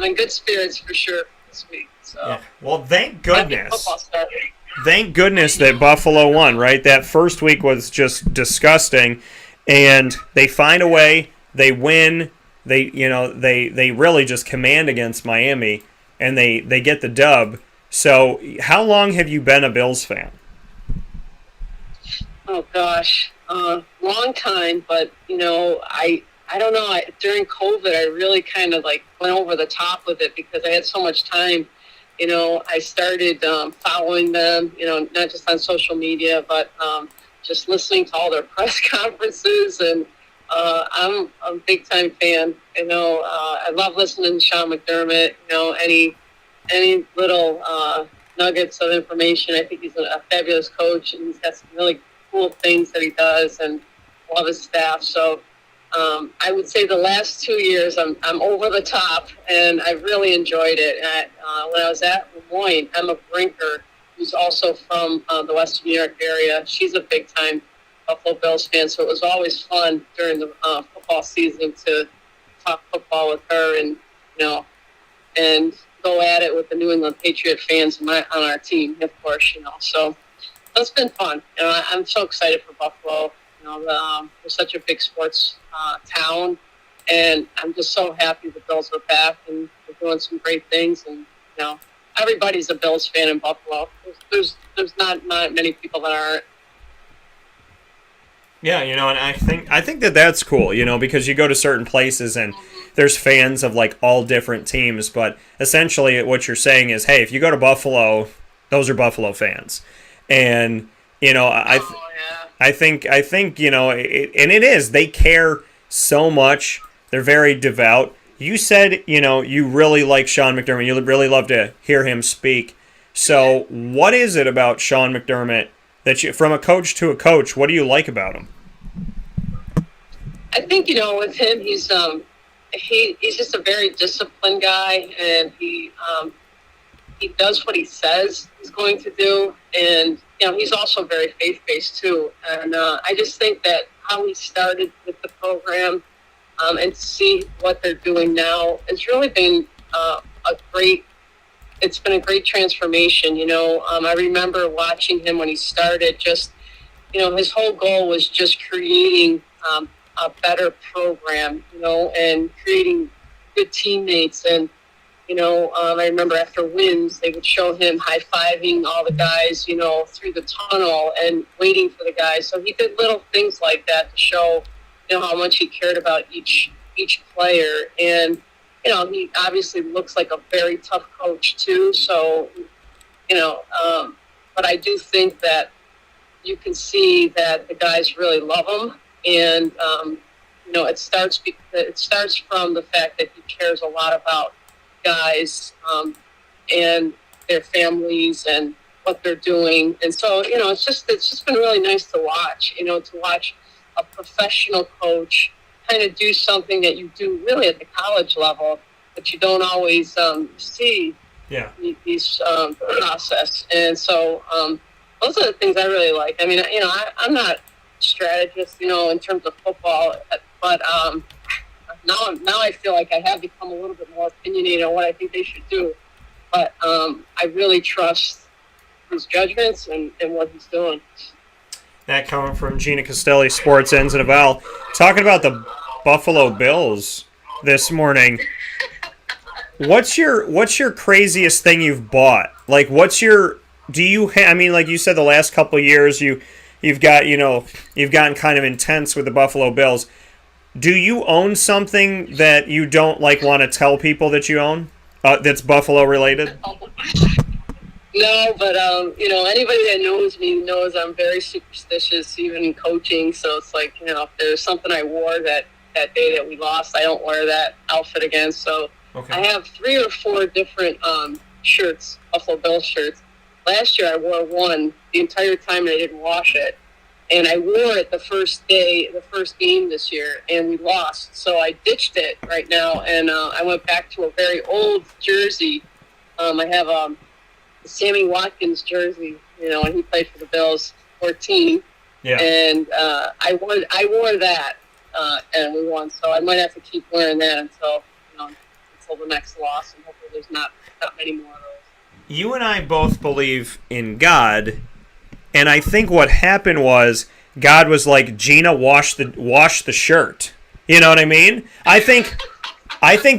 in good spirits for sure this week. So yeah. Well, thank goodness. Thank goodness that Buffalo won, right? That first week was just disgusting, and they find a way they win. They really just command against Miami, and they get the dub. So how long have you been a Bills fan? Oh gosh, long time. But I don't know. During COVID, I really kind of like went over the top with it because I had so much time. I started following them. Not just on social media, but just listening to all their press conferences. And I'm a big time fan. I love listening to Sean McDermott. Any little nuggets of information. I think he's a fabulous coach, and he's got some really cool things that he does, and love his staff. So I would say the last 2 years I'm over the top, and I really enjoyed it. When I was at Lemoyne, Emma Brinker, who's also from the Western New York area, she's a big time Buffalo Bills fan. So it was always fun during the football season to talk football with her, and and go at it with the New England Patriot fans on our team, of course. So it's been fun. I'm so excited for Buffalo. We're such a big sports town, and I'm just so happy the Bills are back and they're doing some great things. And everybody's a Bills fan in Buffalo. There's not many people that aren't. Yeah, and I think that's cool, because you go to certain places and there's fans of like all different teams, but essentially what you're saying is, hey, if you go to Buffalo, those are Buffalo fans. And I think and it is, they care so much. They're very devout. You said, you really like Sean McDermott. You really love to hear him speak. So what is it about Sean McDermott that from a coach to a coach, what do you like about him? I think, with him, he's just a very disciplined guy, and he does what he says he's going to do. And, he's also very faith-based too. And I just think that how he started with the program and to see what they're doing now, it's really been it's been a great transformation. I remember watching him when he started, just, his whole goal was just creating a better program, and creating good teammates. And, I remember after wins, they would show him high-fiving all the guys, through the tunnel and waiting for the guys. So he did little things like that to show, how much he cared about each player. And, he obviously looks like a very tough coach too. So, but I do think that you can see that the guys really love him. And, it starts from the fact that he cares a lot about guys and their families and what they're doing. And so, it's just been really nice to watch, to watch a professional coach kind of do something that you do really at the college level, but you don't always see these process. And so those are the things I really like. I mean, I'm not a strategist, in terms of football, but now I feel like I have become a little bit more opinionated on what I think they should do. But I really trust his judgments and what he's doing. That coming from Gina Castelli, Sports Ends and a Vowel. Talking about the Buffalo Bills this morning. What's your craziest thing you've bought? Like, like you said, the last couple of years you've gotten kind of intense with the Buffalo Bills. Do you own something that you don't want to tell people that you own that's Buffalo related? No, but anybody that knows me knows I'm very superstitious, even in coaching. So it's like, if there's something I wore that day that we lost, I don't wear that outfit again. So okay. I have 3 or 4 different shirts, Buffalo Bills shirts. Last year I wore one the entire time and I didn't wash it. And I wore it the first game this year, and we lost. So I ditched it right now, and I went back to a very old jersey. I have a Sammy Watkins jersey, and he played for the Bills, 14. Yeah. And I wore that, and we won. So I might have to keep wearing that until the next loss, and hopefully there's not many more of those. You and I both believe in God. And I think what happened was God was like, Gina, wash the shirt. You know what I mean? I think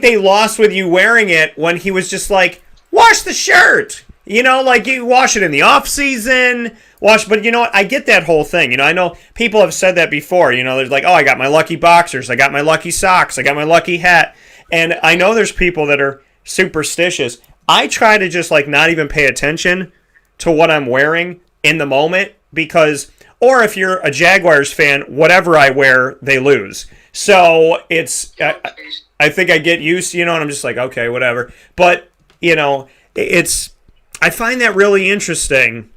they lost with you wearing it when he was just like, wash the shirt. You know, like you wash it in the off season. But you know what? I get that whole thing. You know, I know people have said that before. You know, there's like, oh, I got my lucky boxers. I got my lucky socks. I got my lucky hat. And I know there's people that are superstitious. I try to just like not even pay attention to what I'm wearing in the moment because, or if you're a Jaguars fan, whatever I wear, they lose. So it's, I think I get used, you know, and I'm just like, okay, whatever. But, you know, I find that really interesting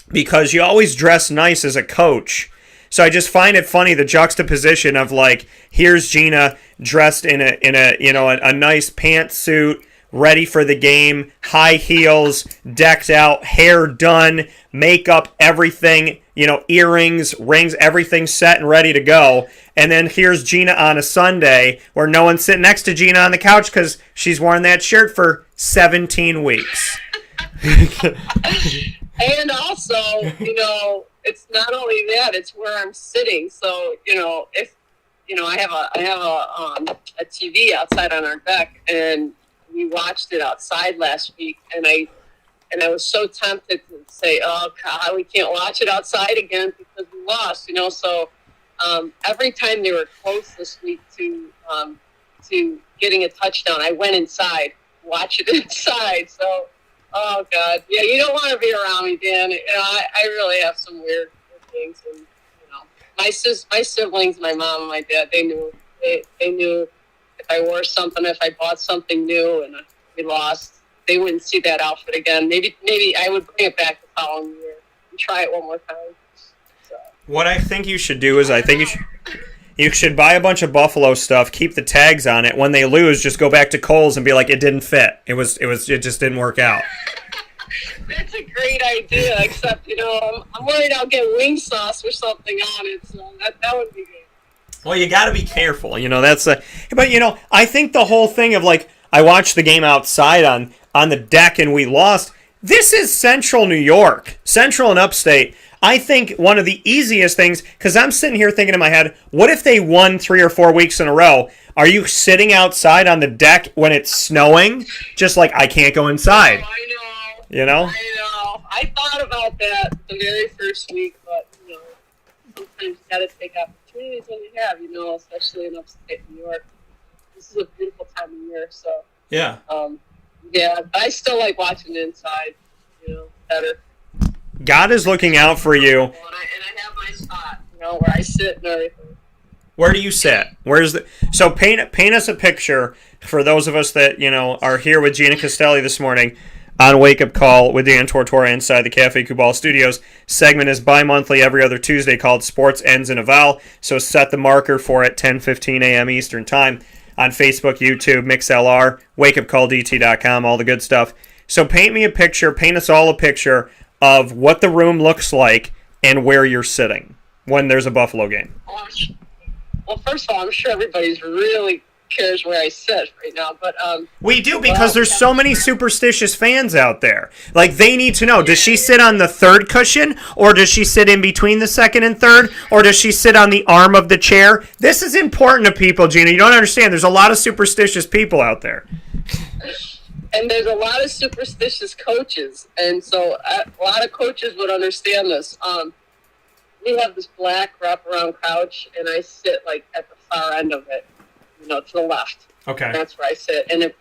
because you always dress nice as a coach. So I just find it funny, the juxtaposition of like, here's Gina dressed in a you know, a nice pantsuit, ready for the game, high heels, decked out, hair done, makeup, everything, you know, earrings, rings, everything set and ready to go. And then here's Gina on a Sunday where no one's sitting next to Gina on the couch because she's worn that shirt for 17 weeks. And also, you know, it's not only that, it's where I'm sitting. So, you know, if, you know, I have a TV outside on our deck, and we watched it outside last week, and I was so tempted to say, oh, God, we can't watch it outside again because we lost, you know. So every time they were close this week to getting a touchdown, I went inside, watch it inside. So, oh, God. Yeah, you don't want to be around me, Dan. You know, I really have some weird things. And, you know, my siblings, my mom and my dad, they knew. They knew if I wore something, if I bought something new and we lost, they wouldn't see that outfit again. Maybe I would bring it back the following year and try it one more time. So. What I think you should do is you should buy a bunch of Buffalo stuff, keep the tags on it. When they lose, just go back to Kohl's and be like, it didn't fit. It just didn't work out. That's a great idea, except, you know, I'm worried I'll get wing sauce or something on it, so that would be good. Well, you got to be careful, you know. But you know, I think the whole thing of like, I watched the game outside on the deck and we lost. This is Central New York, Central and Upstate. I think one of the easiest things, because I'm sitting here thinking in my head, what if they won 3 or 4 weeks in a row? Are you sitting outside on the deck when it's snowing? Just like, I can't go inside. Oh, I know. You know? I know. I thought about that the very first week, but, you know, sometimes you got to take opportunities when you have, you know, especially in upstate New York. This is a beautiful time of year, so. Yeah. Yeah, but I still like watching inside, you know, better. God is looking out for you. And I have my spot, you know, where I sit and everything. Where do you sit? So paint us a picture for those of us that, you know, are here with Gina Castelli this morning on Wake Up Call with Dan Tortora inside the Cafe Kubal Studios. Segment is bi-monthly every other Tuesday called Sports Ends in a Vowel. So set the marker for it, 10:15 a.m. Eastern Time on Facebook, YouTube, MixLR, wakeupcalldt.com, all the good stuff. So paint us all a picture of what the room looks like and where you're sitting when there's a Buffalo game. Well, first of all, I'm sure everybody's really cares where I sit right now, but we do, because there's so many superstitious fans out there. Like, they need to know, does she sit on the third cushion, or does she sit in between the second and third, or does she sit on the arm of the chair? This is important to people, Gina. You don't understand. There's a lot of superstitious people out there. And there's a lot of superstitious coaches, and so a lot of coaches would understand this. We have this black wraparound couch, and I sit like at the far end of it, you know, to the left. Okay. And that's where I sit. And if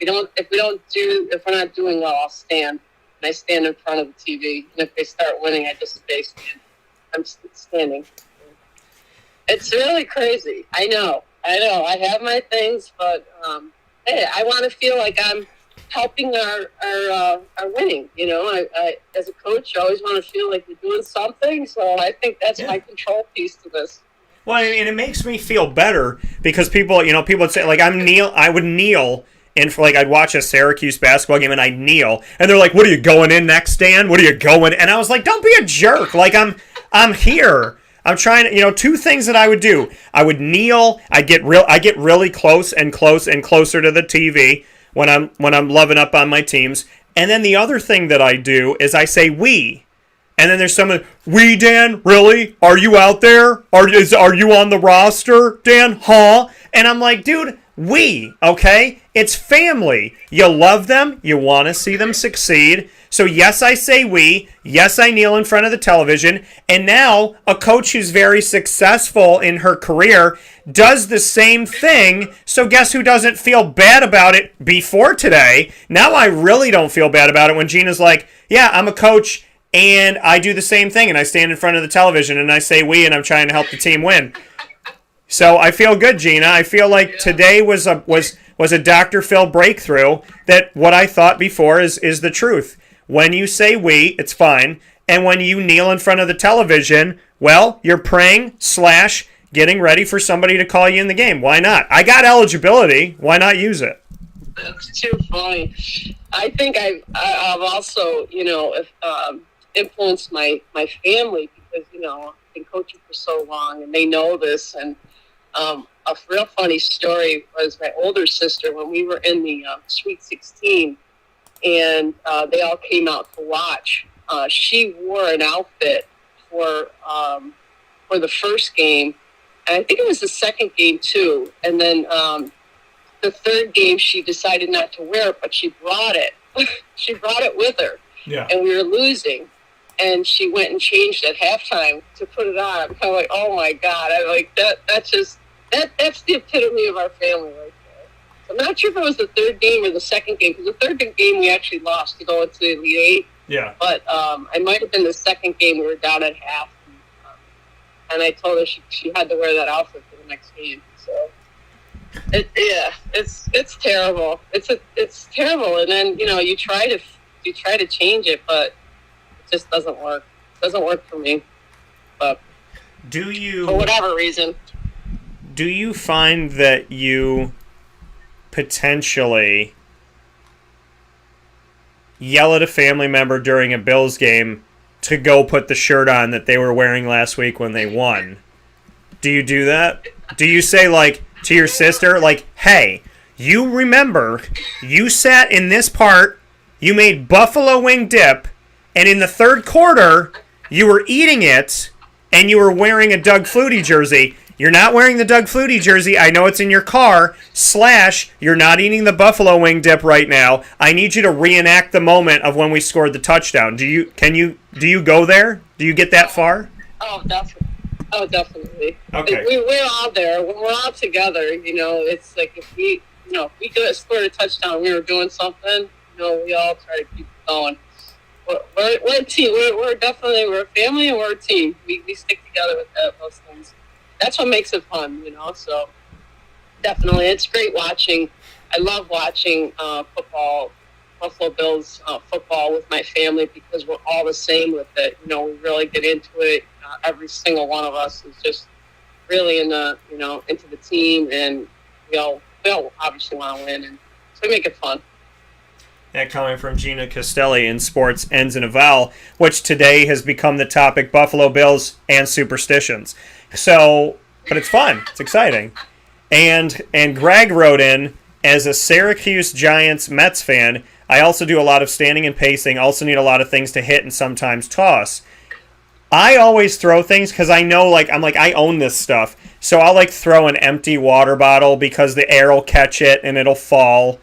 we're not doing well, I'll stand, and I stand in front of the TV. And if they start winning, I just stay standing. I'm standing. It's really crazy. I know. I have my things, but hey, I want to feel like I'm helping our winning. You know, I as a coach, I always want to feel like we're doing something. So I think that's my control piece to this. Well, and it makes me feel better because people would say, like, I would kneel, and for, like, I'd watch a Syracuse basketball game and I'd kneel, and they're like, "What are you going in next, Dan? What are you going?" And I was like, "Don't be a jerk. Like, I'm here. I'm trying to, you know, 2 things that I would do. I would kneel. I get really close and closer to the TV when I'm loving up on my teams. And then the other thing that I do is I say we. And then there's someone, we, Dan? Really? Are you out there? Are you on the roster, Dan? Huh? And I'm like, dude, okay? It's family. You love them. You want to see them succeed. So yes, I say we. Yes, I kneel in front of the television. And now a coach who's very successful in her career does the same thing. So guess who doesn't feel bad about it before today? Now I really don't feel bad about it when Gina's like, yeah, I'm a coach and I do the same thing and I stand in front of the television and I say we and I'm trying to help the team win. So I feel good, Gina. I feel like today was a Dr. Phil breakthrough that what I thought before is the truth. When you say we, it's fine. And when you kneel in front of the television, well, you're praying / getting ready for somebody to call you in the game. Why not? I got eligibility. Why not use it? That's too funny. I think I've also, influenced my family because, I've been coaching for so long and they know this. And a real funny story was my older sister when we were in the Sweet 16 and they all came out to watch. She wore an outfit for the first game, and I think it was the second game too. And then the third game, she decided not to wear it, but she brought it. She brought it with her, and we were losing. And she went and changed at halftime to put it on. I'm kind of like, oh my God! I'm like that's the epitome of our family right there. So I'm not sure if it was the third game or the second game because the third game we actually lost to go into the Elite Eight. Yeah. But it might have been the second game. We were down at half, and I told her she had to wear that outfit for the next game. So it's terrible. It's terrible. And then you try to change it, but it just doesn't work. It doesn't work for me. But for whatever reason. Do you find that you potentially yell at a family member during a Bills game to go put the shirt on that they were wearing last week when they won? Do you do that? Do you say, like, to your sister, like, hey, you remember you sat in this part, you made buffalo wing dip, and in the third quarter, you were eating it, and you were wearing a Doug Flutie jersey. You're not wearing the Doug Flutie jersey. I know it's in your car. / you're not eating the buffalo wing dip right now. I need you to reenact the moment of when we scored the touchdown. Do you go there? Do you get that far? Oh, definitely. Okay. We're all there. When we're all together, it's like if we scored a touchdown, we were doing something, we all try to keep it going. We're a team. We're a family and we're a team. We stick together with those things. That's what makes it fun, so definitely. It's great watching. I love watching football, Buffalo Bills football with my family because we're all the same with it. We really get into it. Every single one of us is just really into the team, and we all obviously want to win, and so we make it fun. That coming from Gina Castelli in Sports Ends in a Vowel, which today has become the topic Buffalo Bills and superstitions. So, but it's fun. It's exciting. And Greg wrote in, as a Syracuse Giants Mets fan, I also do a lot of standing and pacing, also need a lot of things to hit and sometimes toss. I always throw things because I know, I own this stuff. So I'll, throw an empty water bottle because the air will catch it and it'll fall.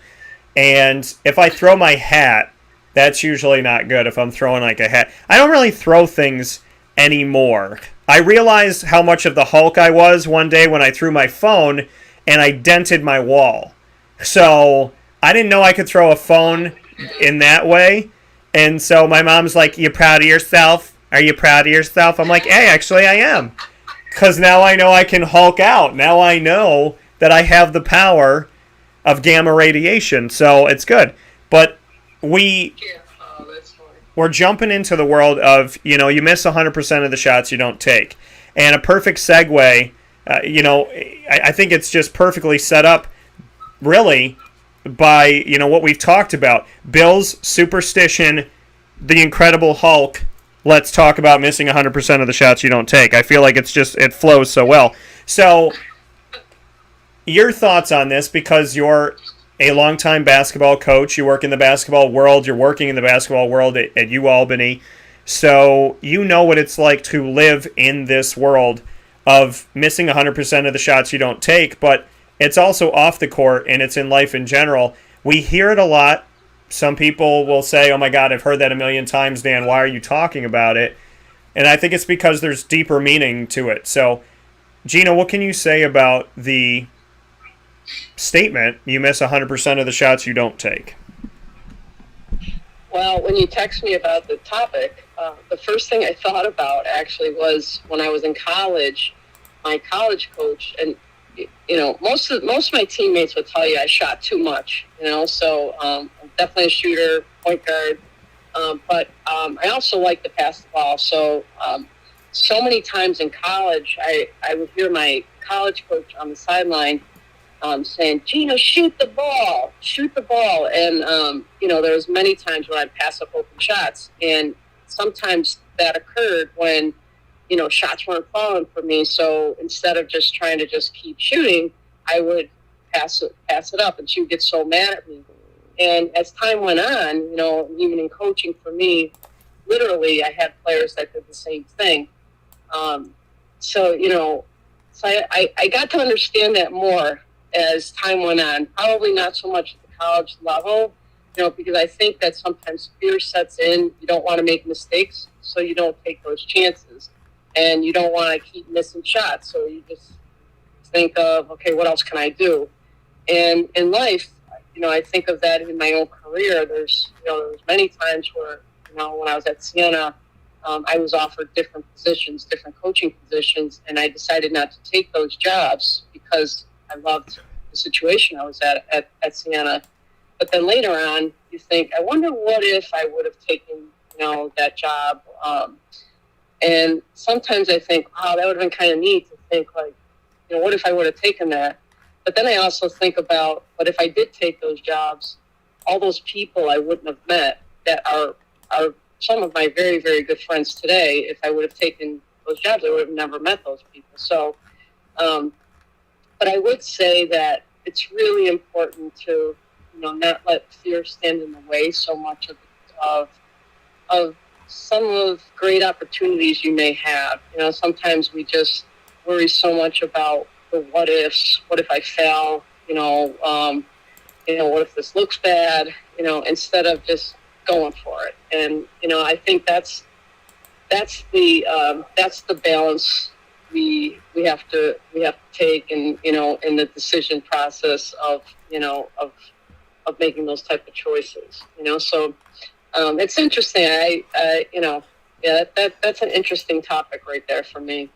And if I throw my hat, that's usually not good if I'm throwing, a hat. I don't really throw things anymore. I realized how much of the Hulk I was one day when I threw my phone and I dented my wall. So I didn't know I could throw a phone in that way. And so my mom's like, you proud of yourself? Are you proud of yourself? I'm like, hey, actually I am. Because now I know I can Hulk out. Now I know that I have the power of gamma radiation. So it's good. But we're jumping into the world of, you miss 100% of the shots you don't take. And a perfect segue, I think it's just perfectly set up, really, by, what we've talked about. Bills, superstition, the Incredible Hulk. Let's talk about missing 100% of the shots you don't take. I feel like it flows so well. So, your thoughts on this, because you're a longtime basketball coach, you work in the basketball world, you're working in the basketball world at UAlbany, so you know what it's like to live in this world of missing 100% of the shots you don't take, but it's also off the court, and it's in life in general. We hear it a lot. Some people will say, oh my God, I've heard that a million times, Dan. Why are you talking about it? And I think it's because there's deeper meaning to it. So, Gina, what can you say about the statement, you miss 100% of the shots you don't take? Well, when you text me about the topic, the first thing I thought about actually was when I was in college, my college coach, and most of my teammates would tell you I shot too much, so I'm definitely a shooter, point guard, but I also like to pass the ball. So many times in college, I would hear my college coach on the sideline saying, Gina, shoot the ball. And, there was many times when I'd pass up open shots. And sometimes that occurred when, shots weren't falling for me. So instead of just trying to just keep shooting, I would pass it up. And she would get so mad at me. And as time went on, even in coaching for me, literally I had players that did the same thing. So I got to understand that more as time went on. Probably not so much at the college level, because I think that sometimes fear sets in. You don't want to make mistakes, so you don't take those chances. And you don't want to keep missing shots, so you just think of, okay, what else can I do? And in life, I think of that in my own career. There's many times where, when I was at Siena, I was offered different positions, different coaching positions, and I decided not to take those jobs because I loved the situation I was at Siena. But then later on, you think, I wonder what if I would have taken, that job. And sometimes I think, wow, that would have been kind of neat to think, like, what if I would have taken that? But then I also think about, what if I did take those jobs, all those people I wouldn't have met that are some of my very, very good friends today. If I would have taken those jobs, I would have never met those people. So, but I would say that it's really important to, not let fear stand in the way so much of some of great opportunities you may have. Sometimes we just worry so much about the what ifs. What if I fail? What if this looks bad? Instead of just going for it. And I think that's the balance we have to take, and in the decision process of making those type of choices. So it's interesting. That's an interesting topic right there for me.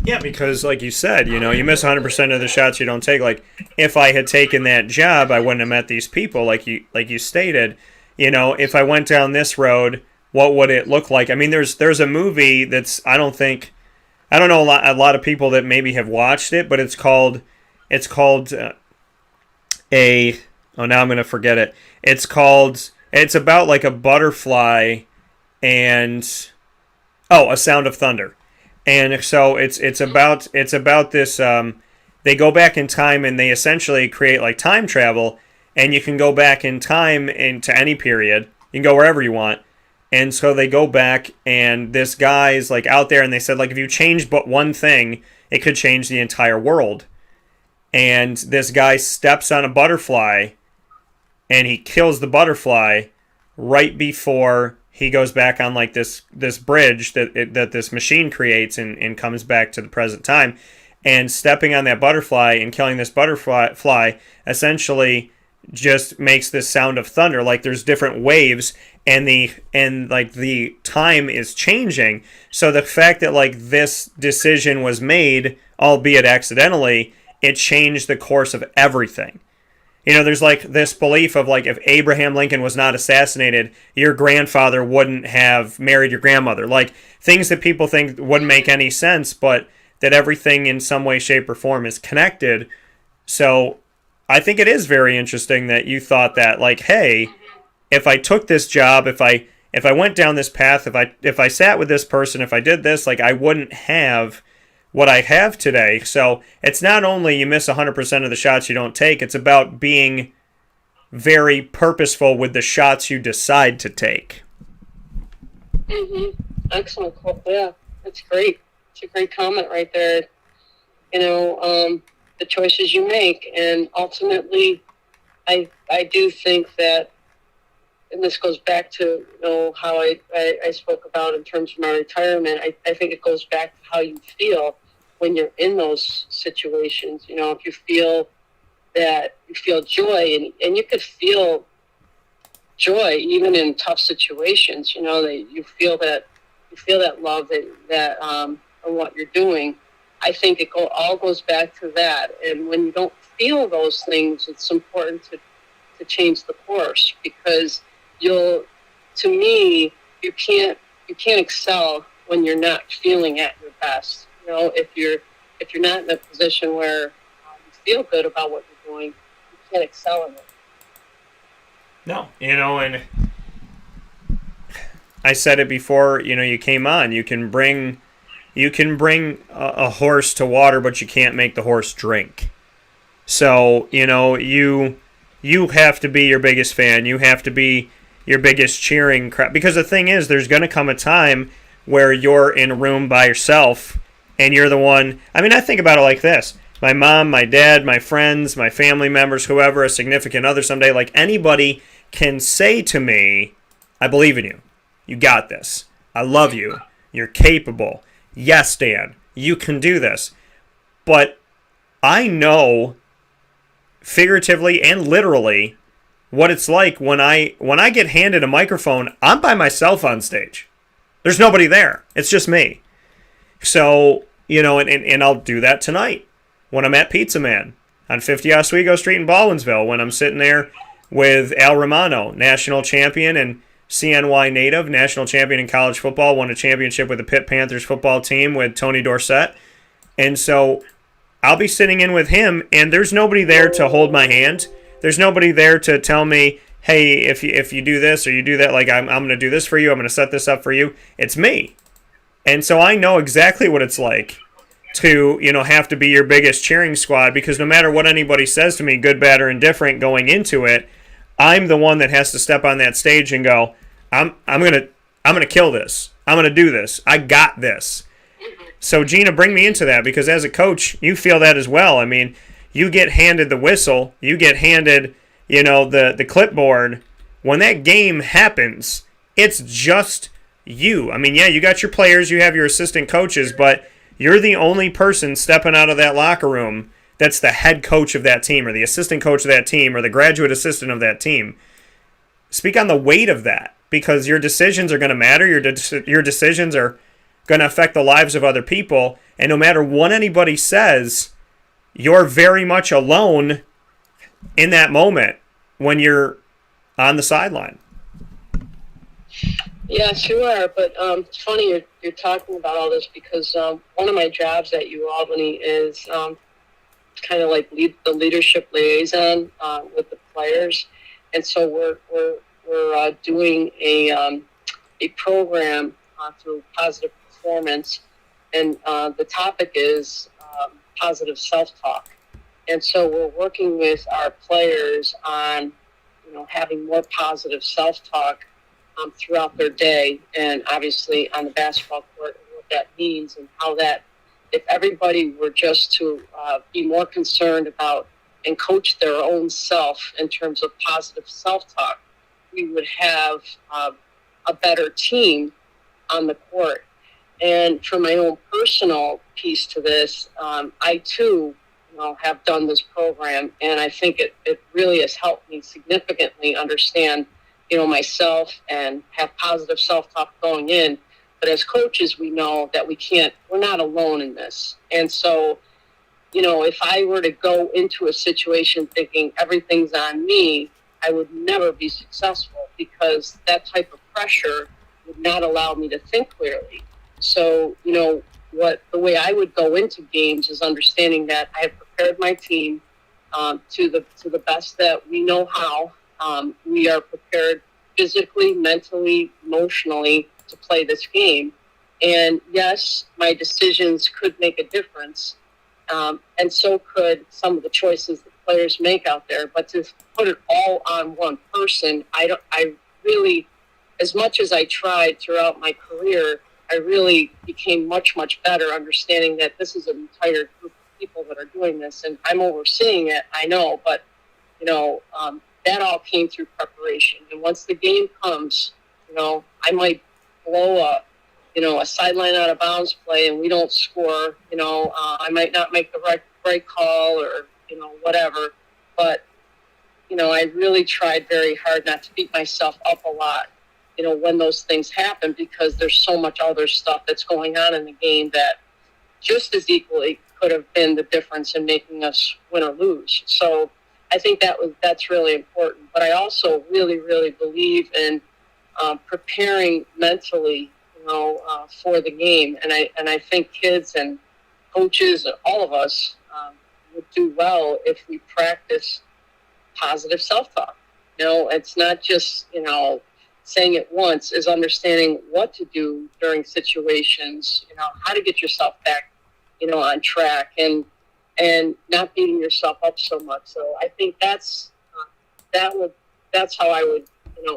Yeah, because like you said, you miss 100% of the shots you don't take. Like, if I had taken that job, I wouldn't have met these people, like you stated. If I went down this road, what would it look like? I mean, there's a movie that's I don't know a lot of people that maybe have watched it, but it's called now I'm gonna forget it. It's about like a butterfly and A Sound of Thunder. And so it's about this. They go back in time and they essentially create like time travel, and you can go back in time into any period. You can go wherever you want. And so they go back, and this guy's like out there, and they said like if you change but one thing, it could change the entire world. And this guy steps on a butterfly, and he kills the butterfly right before he goes back on like this bridge that this machine creates and comes back to the present time. And stepping on that butterfly and killing this butterfly essentially just makes this sound of thunder. Like there's different waves, and the time is changing. So the fact that like this decision was made, albeit accidentally, it changed the course of everything. There's like this belief of like if Abraham Lincoln was not assassinated, your grandfather wouldn't have married your grandmother. Like things that people think wouldn't make any sense, but that everything in some way, shape, or form is connected. So I think it is very interesting that you thought that like, hey, if I took this job, if I went down this path, if I sat with this person, if I did this, like I wouldn't have what I have today. So it's not only you miss 100% of the shots you don't take, it's about being very purposeful with the shots you decide to take. Mm-hmm. Excellent. Yeah, that's great. It's a great comment right there. the choices you make. And ultimately, I do think that, and this goes back to how I spoke about in terms of my retirement. I think it goes back to how you feel when you're in those situations. If you feel that you feel joy, and you could feel joy even in tough situations. That you feel that love that on what you're doing. I think it all goes back to that. And when you don't feel those things, it's important to change the course, because you can't excel when you're not feeling at your best. If you're not in a position where you feel good about what you're doing, you can't excel in it. No, and I said it before, you came on. You can bring a horse to water, but you can't make the horse drink. So, you have to be your biggest fan. You have to be your biggest cheering crowd. Because the thing is, there's going to come a time where you're in a room by yourself and you're the one. I mean, I think about it like this. My mom, my dad, my friends, my family members, whoever, a significant other someday, like anybody can say to me, I believe in you. You got this. I love you. You're capable. Yes, Dan, you can do this. But I know, figuratively and literally, what it's like when I get handed a microphone. I'm by myself on stage. There's nobody there. It's just me. So, and I'll do that tonight when I'm at Pizza Man on 50 Oswego Street in Baldwinsville, when I'm sitting there with Al Romano, national champion and CNY native, national champion in college football, won a championship with the Pitt Panthers football team with Tony Dorsett. And so I'll be sitting in with him, and there's nobody there to hold my hand. There's nobody there to tell me, hey, if you do this or you do that, like I'm going to do this for you, I'm going to set this up for you. It's me. And so I know exactly what it's like to, have to be your biggest cheering squad, because no matter what anybody says to me, good, bad, or indifferent going into it, I'm the one that has to step on that stage and go, I'm gonna kill this. I'm gonna do this. I got this. So Gina, bring me into that, because as a coach, you feel that as well. I mean, you get handed the whistle, you get handed, the clipboard. When that game happens, it's just you. I mean, yeah, you got your players, you have your assistant coaches, but you're the only person stepping out of that locker room that's the head coach of that team, or the assistant coach of that team, or the graduate assistant of that team. Speak on the weight of that, because your decisions are going to matter. Your decisions are going to affect the lives of other people. And no matter what anybody says, you're very much alone in that moment when you're on the sideline. Yes, you are. But it's funny you're talking about all this, because one of my jobs at UAlbany is kind of like the leadership liaison with the players. And so we're doing a program through Positive Performance, and the topic is positive self-talk. And so we're working with our players on, having more positive self-talk throughout their day, and obviously on the basketball court, and what that means, and how that, if everybody were just to be more concerned about and coach their own self in terms of positive self-talk, we would have a better team on the court. And for my own personal piece to this, I too have done this program, and I think it really has helped me significantly understand, myself, and have positive self-talk going in. But as coaches, we know that we're not alone in this. And so, if I were to go into a situation thinking everything's on me, I would never be successful, because that type of pressure would not allow me to think clearly. So, the way I would go into games is understanding that I have prepared my team to the best that we know how. We are prepared physically, mentally, emotionally to play this game. And yes, my decisions could make a difference. And so could some of the choices that players make out there. But to put it all on one person, I really, as much as I tried throughout my career, I really became much, much better understanding that this is an entire group of people that are doing this, and I'm overseeing it, I know, but, that all came through preparation. And once the game comes, I might blow a sideline out of bounds play and we don't score, I might not make the right call or, whatever. But, I really tried very hard not to beat myself up a lot, when those things happen, because there's so much other stuff that's going on in the game that just as equally could have been the difference in making us win or lose. So I think that's really important. But I also really, really believe in preparing mentally, for the game. And I think kids and coaches, all of us, would do well if we practice positive self-talk. It's not just, saying it once, is understanding what to do during situations, how to get yourself back, on track, and not beating yourself up so much. So I think that's how I would,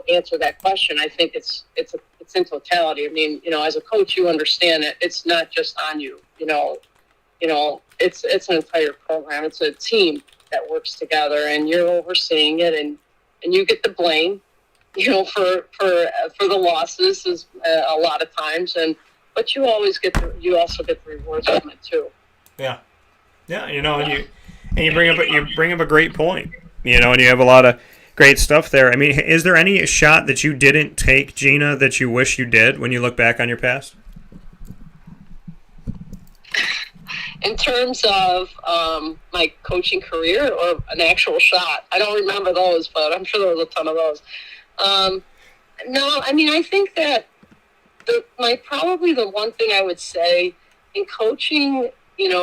answer that question. I think it's in totality. I mean, as a coach, you understand it. It's not just on you, it's an entire program. It's a team that works together, and you're overseeing it, and you get the blame, for the losses is a lot of times, but you always you also get the rewards from it too. Yeah, and you bring up a great point, and you have a lot of great stuff there. I mean, is there any shot that you didn't take, Gina, that you wish you did when you look back on your past? In terms of my coaching career or an actual shot, I don't remember those, but I'm sure there was a ton of those. No, I mean, I think that probably the one thing I would say in coaching,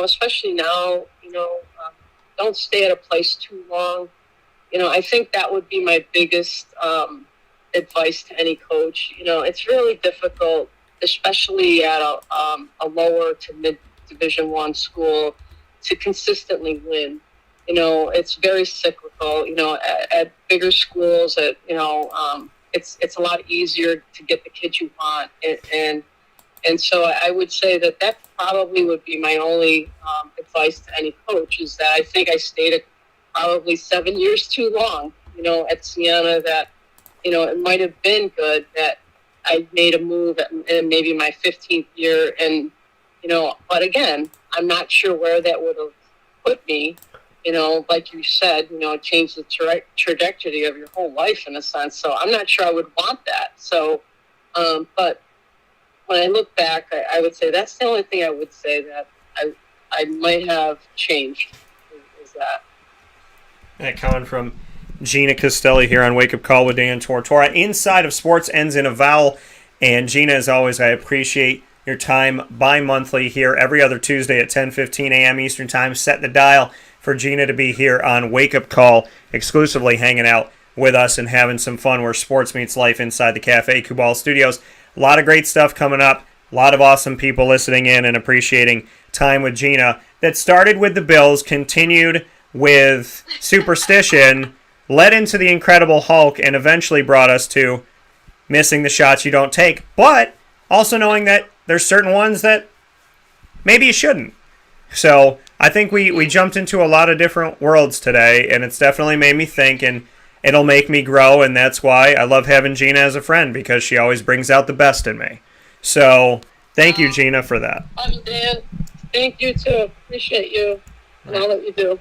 especially now, don't stay at a place too long. I think that would be my biggest advice to any coach. It's really difficult, especially at a lower to mid Division I school, to consistently win. It's very cyclical. At bigger schools, it's a lot easier to get the kids you want, and so I would say that probably would be my only advice to any coach, is that I think I stayed at probably 7 years too long, at Siena, that, it might have been good that I made a move in maybe my 15th year, and, but again, I'm not sure where that would have put me, like you said, it changed the trajectory of your whole life in a sense, so I'm not sure I would want that. So, but when I look back, I would say that's the only thing I would say that I might have changed, is that. That coming from Gina Castelli here on Wake Up Call with Dan Tortora. Inside of Sports ends in a vowel. And Gina, as always, I appreciate your time bi-monthly here every other Tuesday at 10:15 a.m. Eastern Time. Set the dial for Gina to be here on Wake Up Call, exclusively hanging out with us and having some fun where sports meets life inside the Cafe Kubal Studios. A lot of great stuff coming up. A lot of awesome people listening in and appreciating time with Gina. That started with the Bills, continued with superstition, led into the Incredible Hulk, and eventually brought us to missing the shots you don't take, but also knowing that there's certain ones that maybe you shouldn't. So I think we jumped into a lot of different worlds today, and it's definitely made me think, and it'll make me grow, and that's why I love having Gina as a friend, because she always brings out the best in me. So thank you, Gina, for that. Love you, Dan. Thank you, too. Appreciate you and all that you do.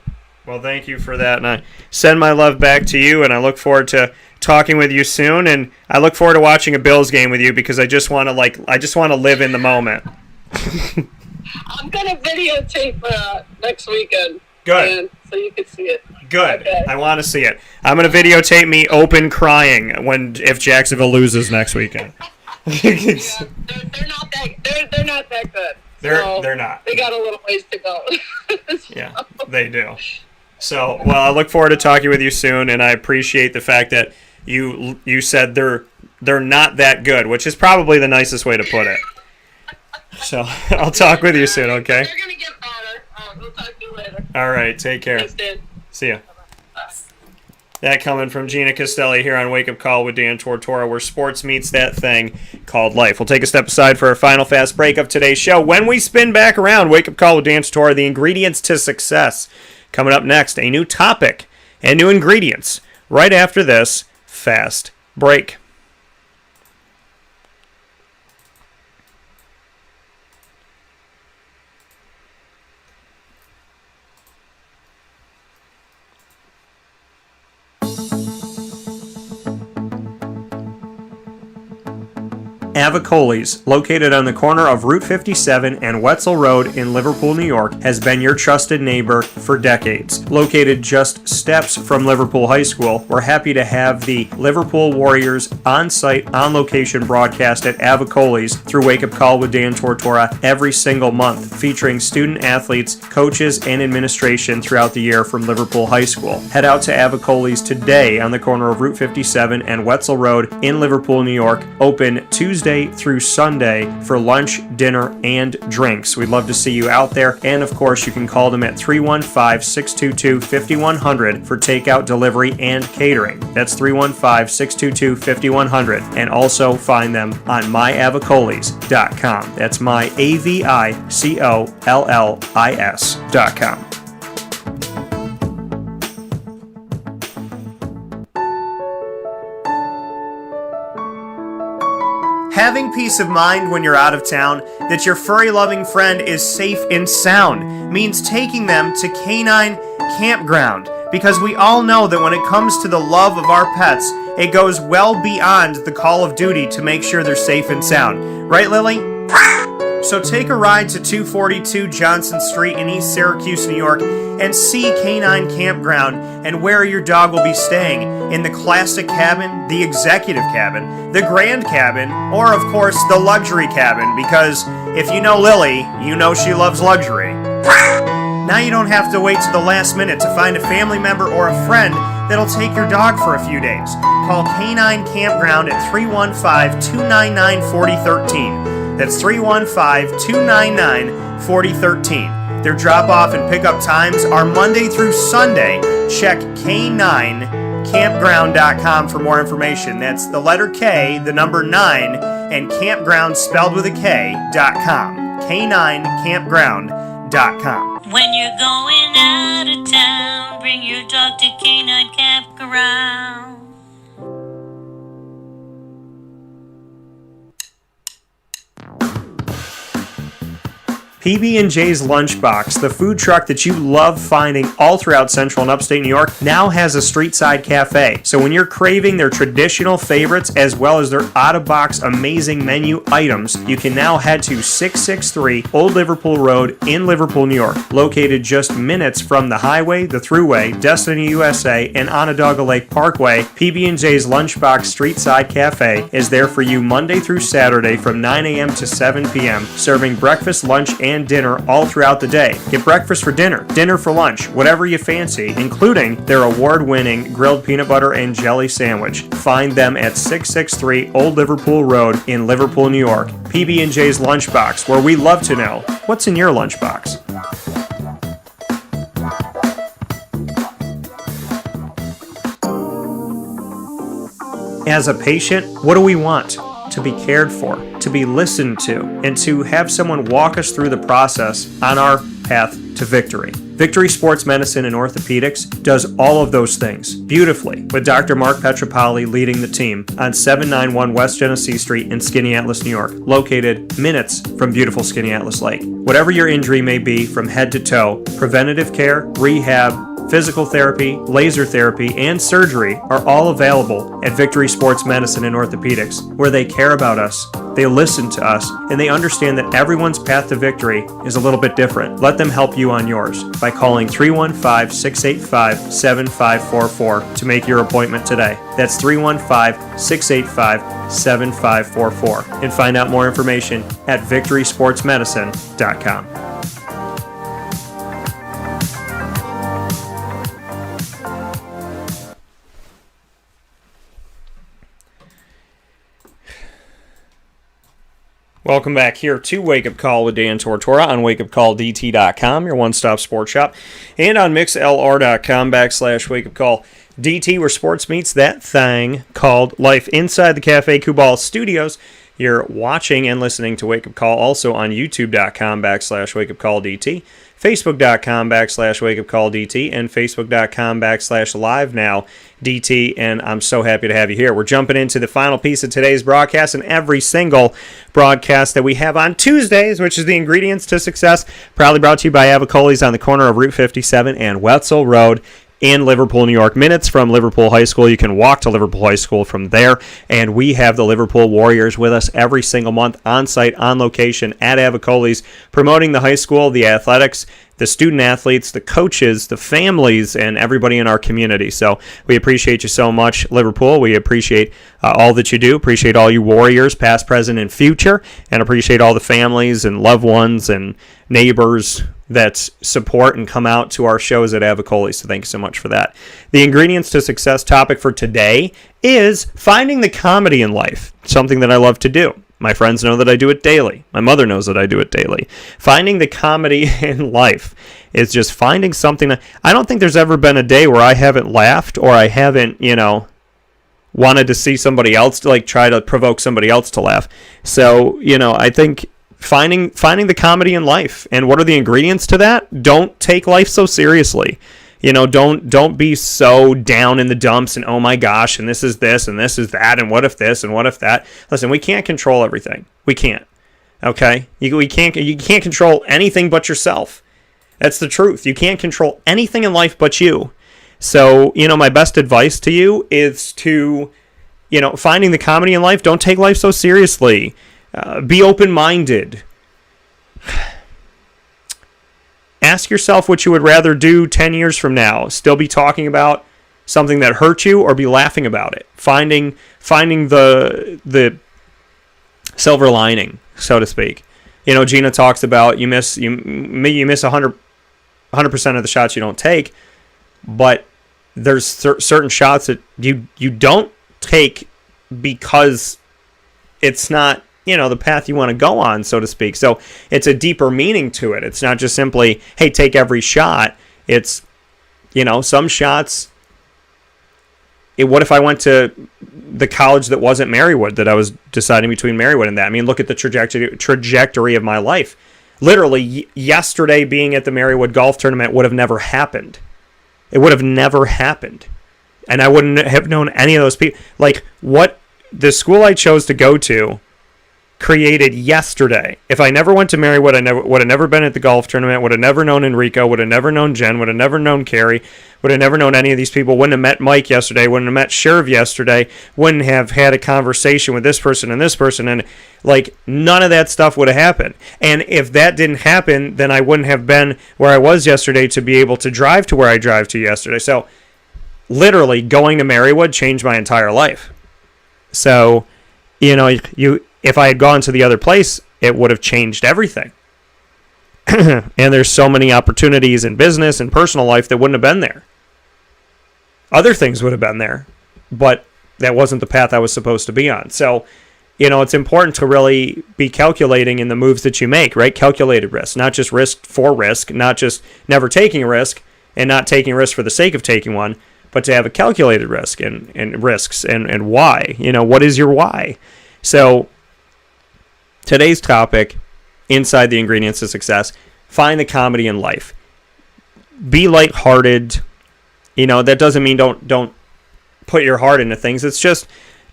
Well, thank you for that, and I send my love back to you, and I look forward to talking with you soon, and I look forward to watching a Bills game with you, because I just want to live in the moment. I'm gonna videotape next weekend. Good. So you can see it. Good. Okay. I want to see it. I'm gonna videotape me open crying if Jacksonville loses next weekend. Yeah, they're not that good. They're not. They got a little ways to go. Yeah, they do. So, well, I look forward to talking with you soon, and I appreciate the fact that you said they're not that good, which is probably the nicest way to put it. So, I'll talk with you soon, okay? They're going to get better. We'll talk to you later. All right, take care. Thanks, Dan. See ya. Bye. That coming from Gina Castelli here on Wake Up Call with Dan Tortora, where sports meets that thing called life. We'll take a step aside for our final fast break of today's show. When we spin back around, Wake Up Call with Dan Tortora, the ingredients to success. Coming up next, a new topic and new ingredients right after this fast break. Avicolli's, located on the corner of Route 57 and Wetzel Road in Liverpool, New York, has been your trusted neighbor for decades. Located just steps from Liverpool High School, we're happy to have the Liverpool Warriors on-site, on-location broadcast at Avicolli's through Wake Up Call with Dan Tortora every single month, featuring student athletes, coaches, and administration throughout the year from Liverpool High School. Head out to Avicolli's today on the corner of Route 57 and Wetzel Road in Liverpool, New York, open Tuesday through Sunday for lunch, dinner, and drinks. We'd love to see you out there, and of course you can call them at 315-622-5100 for takeout, delivery, and catering. That's 315-622-5100, and also find them on myavicollis.com. That's myavicollis.com. Having peace of mind when you're out of town that your furry-loving friend is safe and sound means taking them to Canine Campground, because we all know that when it comes to the love of our pets, it goes well beyond the call of duty to make sure they're safe and sound. Right, Lily? So take a ride to 242 Johnson Street in East Syracuse, New York, and see Canine Campground and where your dog will be staying in the classic cabin, the executive cabin, the grand cabin, or of course the luxury cabin, because if you know Lily, you know she loves luxury. Now you don't have to wait to the last minute to find a family member or a friend that'll take your dog for a few days. Call Canine Campground at 315-299-4013. That's 315-299-4013. Their drop-off and pickup times are Monday through Sunday. Check K9campground.com for more information. That's the letter K, the number 9, and campground spelled with a K.com. K9campground.com. When you're going out of town, bring your dog to Canine Campground. PB&J's Lunchbox, the food truck that you love finding all throughout Central and Upstate New York, now has a street-side cafe. So when you're craving their traditional favorites as well as their out-of-box amazing menu items, you can now head to 663 Old Liverpool Road in Liverpool, New York. Located just minutes from the highway, the Thruway, Destiny USA, and Onondaga Lake Parkway, PB&J's Lunchbox Street-Side Cafe is there for you Monday through Saturday from 9 a.m. to 7 p.m., serving breakfast, lunch, and dinner all throughout the day. Get breakfast for dinner, dinner for lunch, whatever you fancy, including their award-winning grilled peanut butter and jelly sandwich. Find them at 663 Old Liverpool Road in Liverpool, New York. PB&J's Lunchbox, where we love to know what's in your lunchbox. As a patient, what do we want? To be cared for, to be listened to, and to have someone walk us through the process on our path to victory. Victory Sports Medicine and Orthopedics does all of those things beautifully, with Dr. Mark Petropoli leading the team on 791 West Genesee Street in Skaneateles, New York, located minutes from beautiful Skaneateles Lake. Whatever your injury may be from head to toe, preventative care, rehab, physical therapy, laser therapy, and surgery are all available at Victory Sports Medicine and Orthopedics, where they care about us, they listen to us, and they understand that everyone's path to victory is a little bit different. Let them help you on yours by calling 315-685-7544 to make your appointment today. That's 315-685-7544. And find out more information at victorysportsmedicine.com. Welcome back here to Wake Up Call with Dan Tortora on wakeupcalldt.com, your one-stop sports shop, and on mixlr.com/wakeupcall DT, where sports meets that thing called life, inside the Cafe Kubal studios. You're watching and listening to Wake Up Call also on youtube.com/wakeupcalldt, facebook.com/wakeupcalldt, and facebook.com/live-now-DT, and I'm so happy to have you here. We're jumping into the final piece of today's broadcast, and every single broadcast that we have on Tuesdays, which is the Ingredients to Success, proudly brought to you by Avicolli's on the corner of Route 57 and Wetzel Road in Liverpool, New York. Minutes from Liverpool High School. You can walk to Liverpool High School from there. And we have the Liverpool Warriors with us every single month on site, on location at Avicolli's, promoting the high school, the athletics, the student athletes, the coaches, the families, and everybody in our community. So we appreciate you so much, Liverpool. We appreciate all that you do. Appreciate all you Warriors, past, present, and future. And appreciate all the families and loved ones and neighbors that support and come out to our shows at Avicolli. So thank you so much for that. The Ingredients to Success topic for today is finding the comedy in life, something that I love to do. My friends know that I do it daily. My mother knows that I do it daily. Finding the comedy in life is just finding something that, I don't think there's ever been a day where I haven't laughed or I haven't, wanted to see somebody else to try to provoke somebody else to laugh. So, I think finding the comedy in life. And what are the ingredients to that? Don't take life so seriously. Don't be so down in the dumps and, oh my gosh, and this is this and this is that and what if this and what if that. Listen, we can't control everything. We can't. Okay? You can't control anything but yourself. That's the truth. You can't control anything in life but you. So, my best advice to you is to, finding the comedy in life, don't take life so seriously. Be open-minded. Ask yourself what you would rather do 10 years from now. Still be talking about something that hurt you or be laughing about it. Finding the silver lining, so to speak. Gina talks about you miss 100% of the shots you don't take, but there's certain shots that you don't take because it's not the path you want to go on, so to speak. So it's a deeper meaning to it. It's not just simply, hey, take every shot. It's, some shots. What if I went to the college that wasn't Marywood, that I was deciding between Marywood and that? I mean, look at the trajectory of my life. Literally, yesterday being at the Marywood golf tournament would have never happened. It would have never happened. And I wouldn't have known any of those people. What the school I chose to go to created yesterday. If I never went to Marywood, I would have never been at the golf tournament, would have never known Enrico, would have never known Jen, would have never known Carrie, would have never known any of these people, wouldn't have met Mike yesterday, wouldn't have met Sherv yesterday, wouldn't have had a conversation with this person, and none of that stuff would have happened. And if that didn't happen, then I wouldn't have been where I was yesterday to be able to drive to where I drive to yesterday. So literally going to Marywood changed my entire life. So, if I had gone to the other place, it would have changed everything. And there's so many opportunities in business and personal life that wouldn't have been there. Other things would have been there, but that wasn't the path I was supposed to be on. So, it's important to really be calculating in the moves that you make, right? Calculated risk, not just risk for risk, not just never taking a risk and not taking a risk for the sake of taking one, but to have a calculated risk and risks and why. What is your why? So, today's topic, inside the Ingredients to Success, find the comedy in life. Be lighthearted. That doesn't mean don't put your heart into things. It's just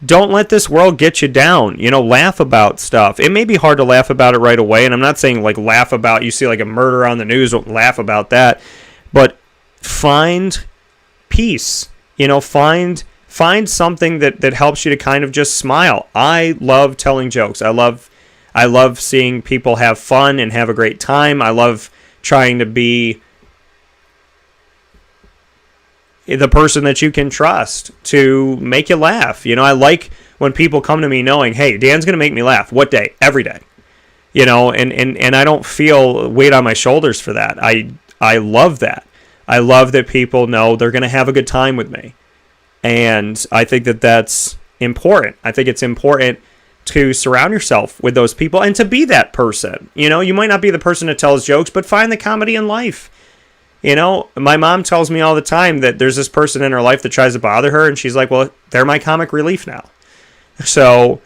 don't let this world get you down. Laugh about stuff. It may be hard to laugh about it right away, and I'm not saying laugh about, you see a murder on the news, don't laugh about that. But find peace. Find something that helps you to kind of just smile. I love telling jokes. I love seeing people have fun and have a great time. I love trying to be the person that you can trust to make you laugh. I like when people come to me knowing, hey, Dan's going to make me laugh. What day? Every day. And I don't feel weight on my shoulders for that. I love that. I love that people know they're going to have a good time with me. And I think that that's important. I think it's important to surround yourself with those people and to be that person. You might not be the person that tells jokes, but find the comedy in life. my mom tells me all the time that there's this person in her life that tries to bother her, and she's like, well, they're my comic relief now. So,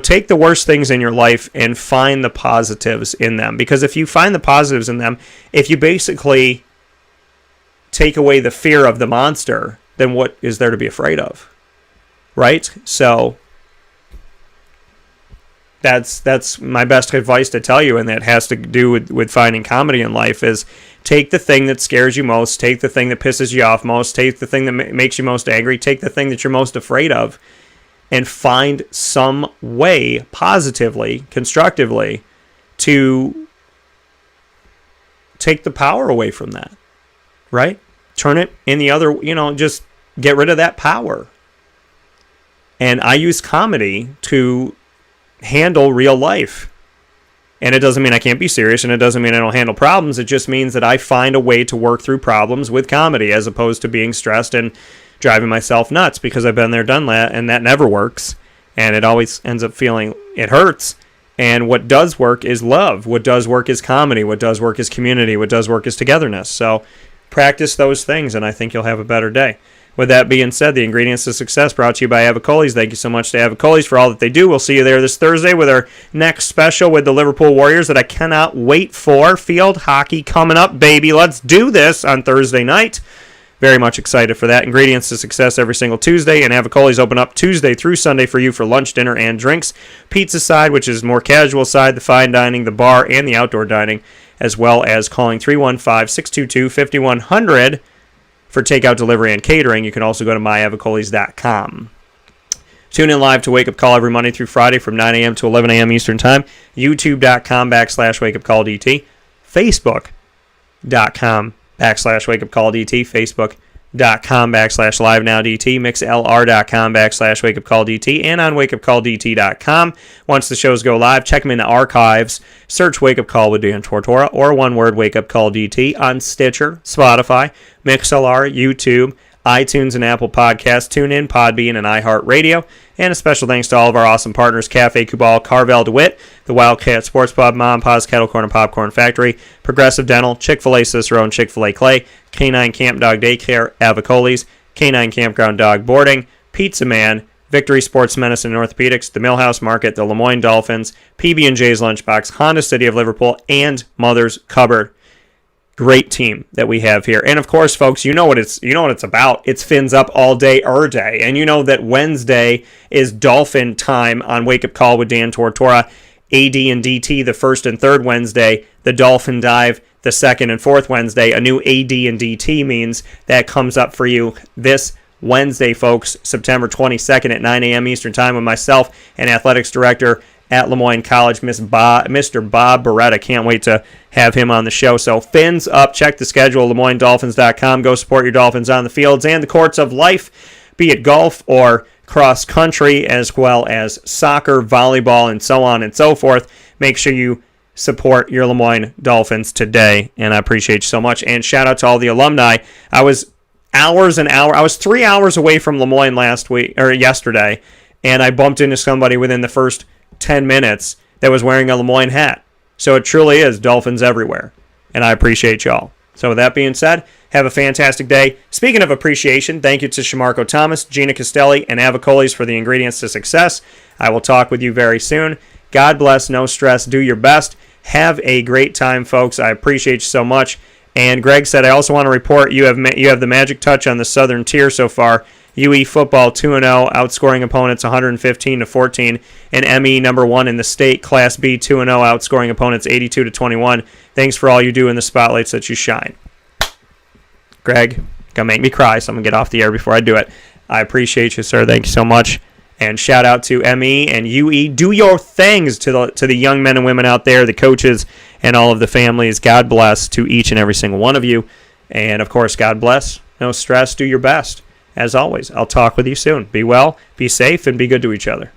take the worst things in your life and find the positives in them. Because if you find the positives in them, if you basically take away the fear of the monster, then what is there to be afraid of? Right? So that's my best advice to tell you, and that has to do with finding comedy in life, is take the thing that scares you most, take the thing that pisses you off most, take the thing that makes you most angry, take the thing that you're most afraid of, and find some way, positively, constructively, to take the power away from that, right? Turn it in the other, just get rid of that power. And I use comedy to handle real life. And it doesn't mean I can't be serious, and it doesn't mean I don't handle problems. It just means that I find a way to work through problems with comedy, as opposed to being stressed and driving myself nuts, because I've been there, done that, and that never works. And it always ends up feeling it hurts. And what does work is love. What does work is comedy. What does work is community. What does work is togetherness. So practice those things, and I think you'll have a better day. With that being said, the ingredients to success brought to you by Avicolli. Thank you so much to Avicolli for all that they do. We'll see you there this Thursday with our next special with the Liverpool Warriors that I cannot wait for. Field hockey coming up, baby. Let's do this on Thursday night. Very much excited for that. Ingredients to success every single Tuesday, and Avicolli's open up Tuesday through Sunday for you for lunch, dinner, and drinks. Pizza side, which is more casual side, the fine dining, the bar, and the outdoor dining, as well as calling 315-622-5100 for takeout, delivery, and catering. You can also go to myavicollis.com. Tune in live to Wake Up Call every Monday through Friday from 9 a.m. to 11 a.m. Eastern Time. YouTube.com/WakeUpCallDT. Facebook.com/WakeUpCallDT. Facebook.com/LiveNowDT. MixLR.com/WakeUpCallDT. And on WakeUpCallDT.com. Once the shows go live, check them in the archives. Search Wake Up Call with Dan Tortora, or one word, Wake Up Call DT, on Stitcher, Spotify, MixLR, YouTube, iTunes, and Apple Podcasts, TuneIn, Podbean, and iHeartRadio. And a special thanks to all of our awesome partners: Cafe Kubal, Carvel DeWitt, the Wildcat Sports Pub, Mom Pa's Kettle Corn and Popcorn Factory, Progressive Dental, Chick-fil-A Cicero and Chick-fil-A Clay, Canine Camp Dog Daycare, Avicolli's, Canine Campground Dog Boarding, Pizza Man, Victory Sports Medicine and Orthopedics, the Millhouse Market, the Lemoyne Dolphins, PB&J's Lunchbox, Honda City of Liverpool, and Mother's Cupboard. Great team that we have here. And of course, folks, you know what it's about. It's Fins Up all day, day. And you know that Wednesday is Dolphin time on Wake Up Call with Dan Tortora. AD and DT the first and third Wednesday, the Dolphin Dive the second and fourth Wednesday. A new AD and DT means that comes up for you this Wednesday, folks, September 22nd at 9 a.m. Eastern Time, with myself and Athletics Director at Lemoyne College, Mr. Bob Beretta. Can't wait to have him on the show. So Fins Up. Check the schedule, LeMoyneDolphins.com. Go support your Dolphins on the fields and the courts of life, be it golf or cross country, as well as soccer, volleyball, and so on and so forth. Make sure you support your Lemoyne Dolphins today, and I appreciate you so much. And shout out to all the alumni. I was 3 hours away from Lemoyne yesterday, and I bumped into somebody within the first 10 minutes that was wearing a Lemoyne hat. So it truly is Dolphins everywhere, and I appreciate y'all. So with that being said, have a fantastic day. Speaking of appreciation, thank you to Shamarko Thomas, Gina Castelli, and Avicolli for the ingredients to success. I will talk with you very soon. God bless, no stress, do your best. Have a great time, folks. I appreciate you so much. And Greg said, I also want to report you have the magic touch on the Southern Tier so far. UE football 2-0, outscoring opponents 115-14, and ME number 1 in the state, Class B 2-0, outscoring opponents 82-21. Thanks for all you do in the spotlights that you shine. Greg, gonna make me cry, so I'm gonna get off the air before I do it. I appreciate you, sir. Thank you so much. And shout out to ME and UE. Do your things to the young men and women out there, the coaches, and all of the families. God bless to each and every single one of you. And, of course, God bless. No stress. Do your best. As always, I'll talk with you soon. Be well, be safe, and be good to each other.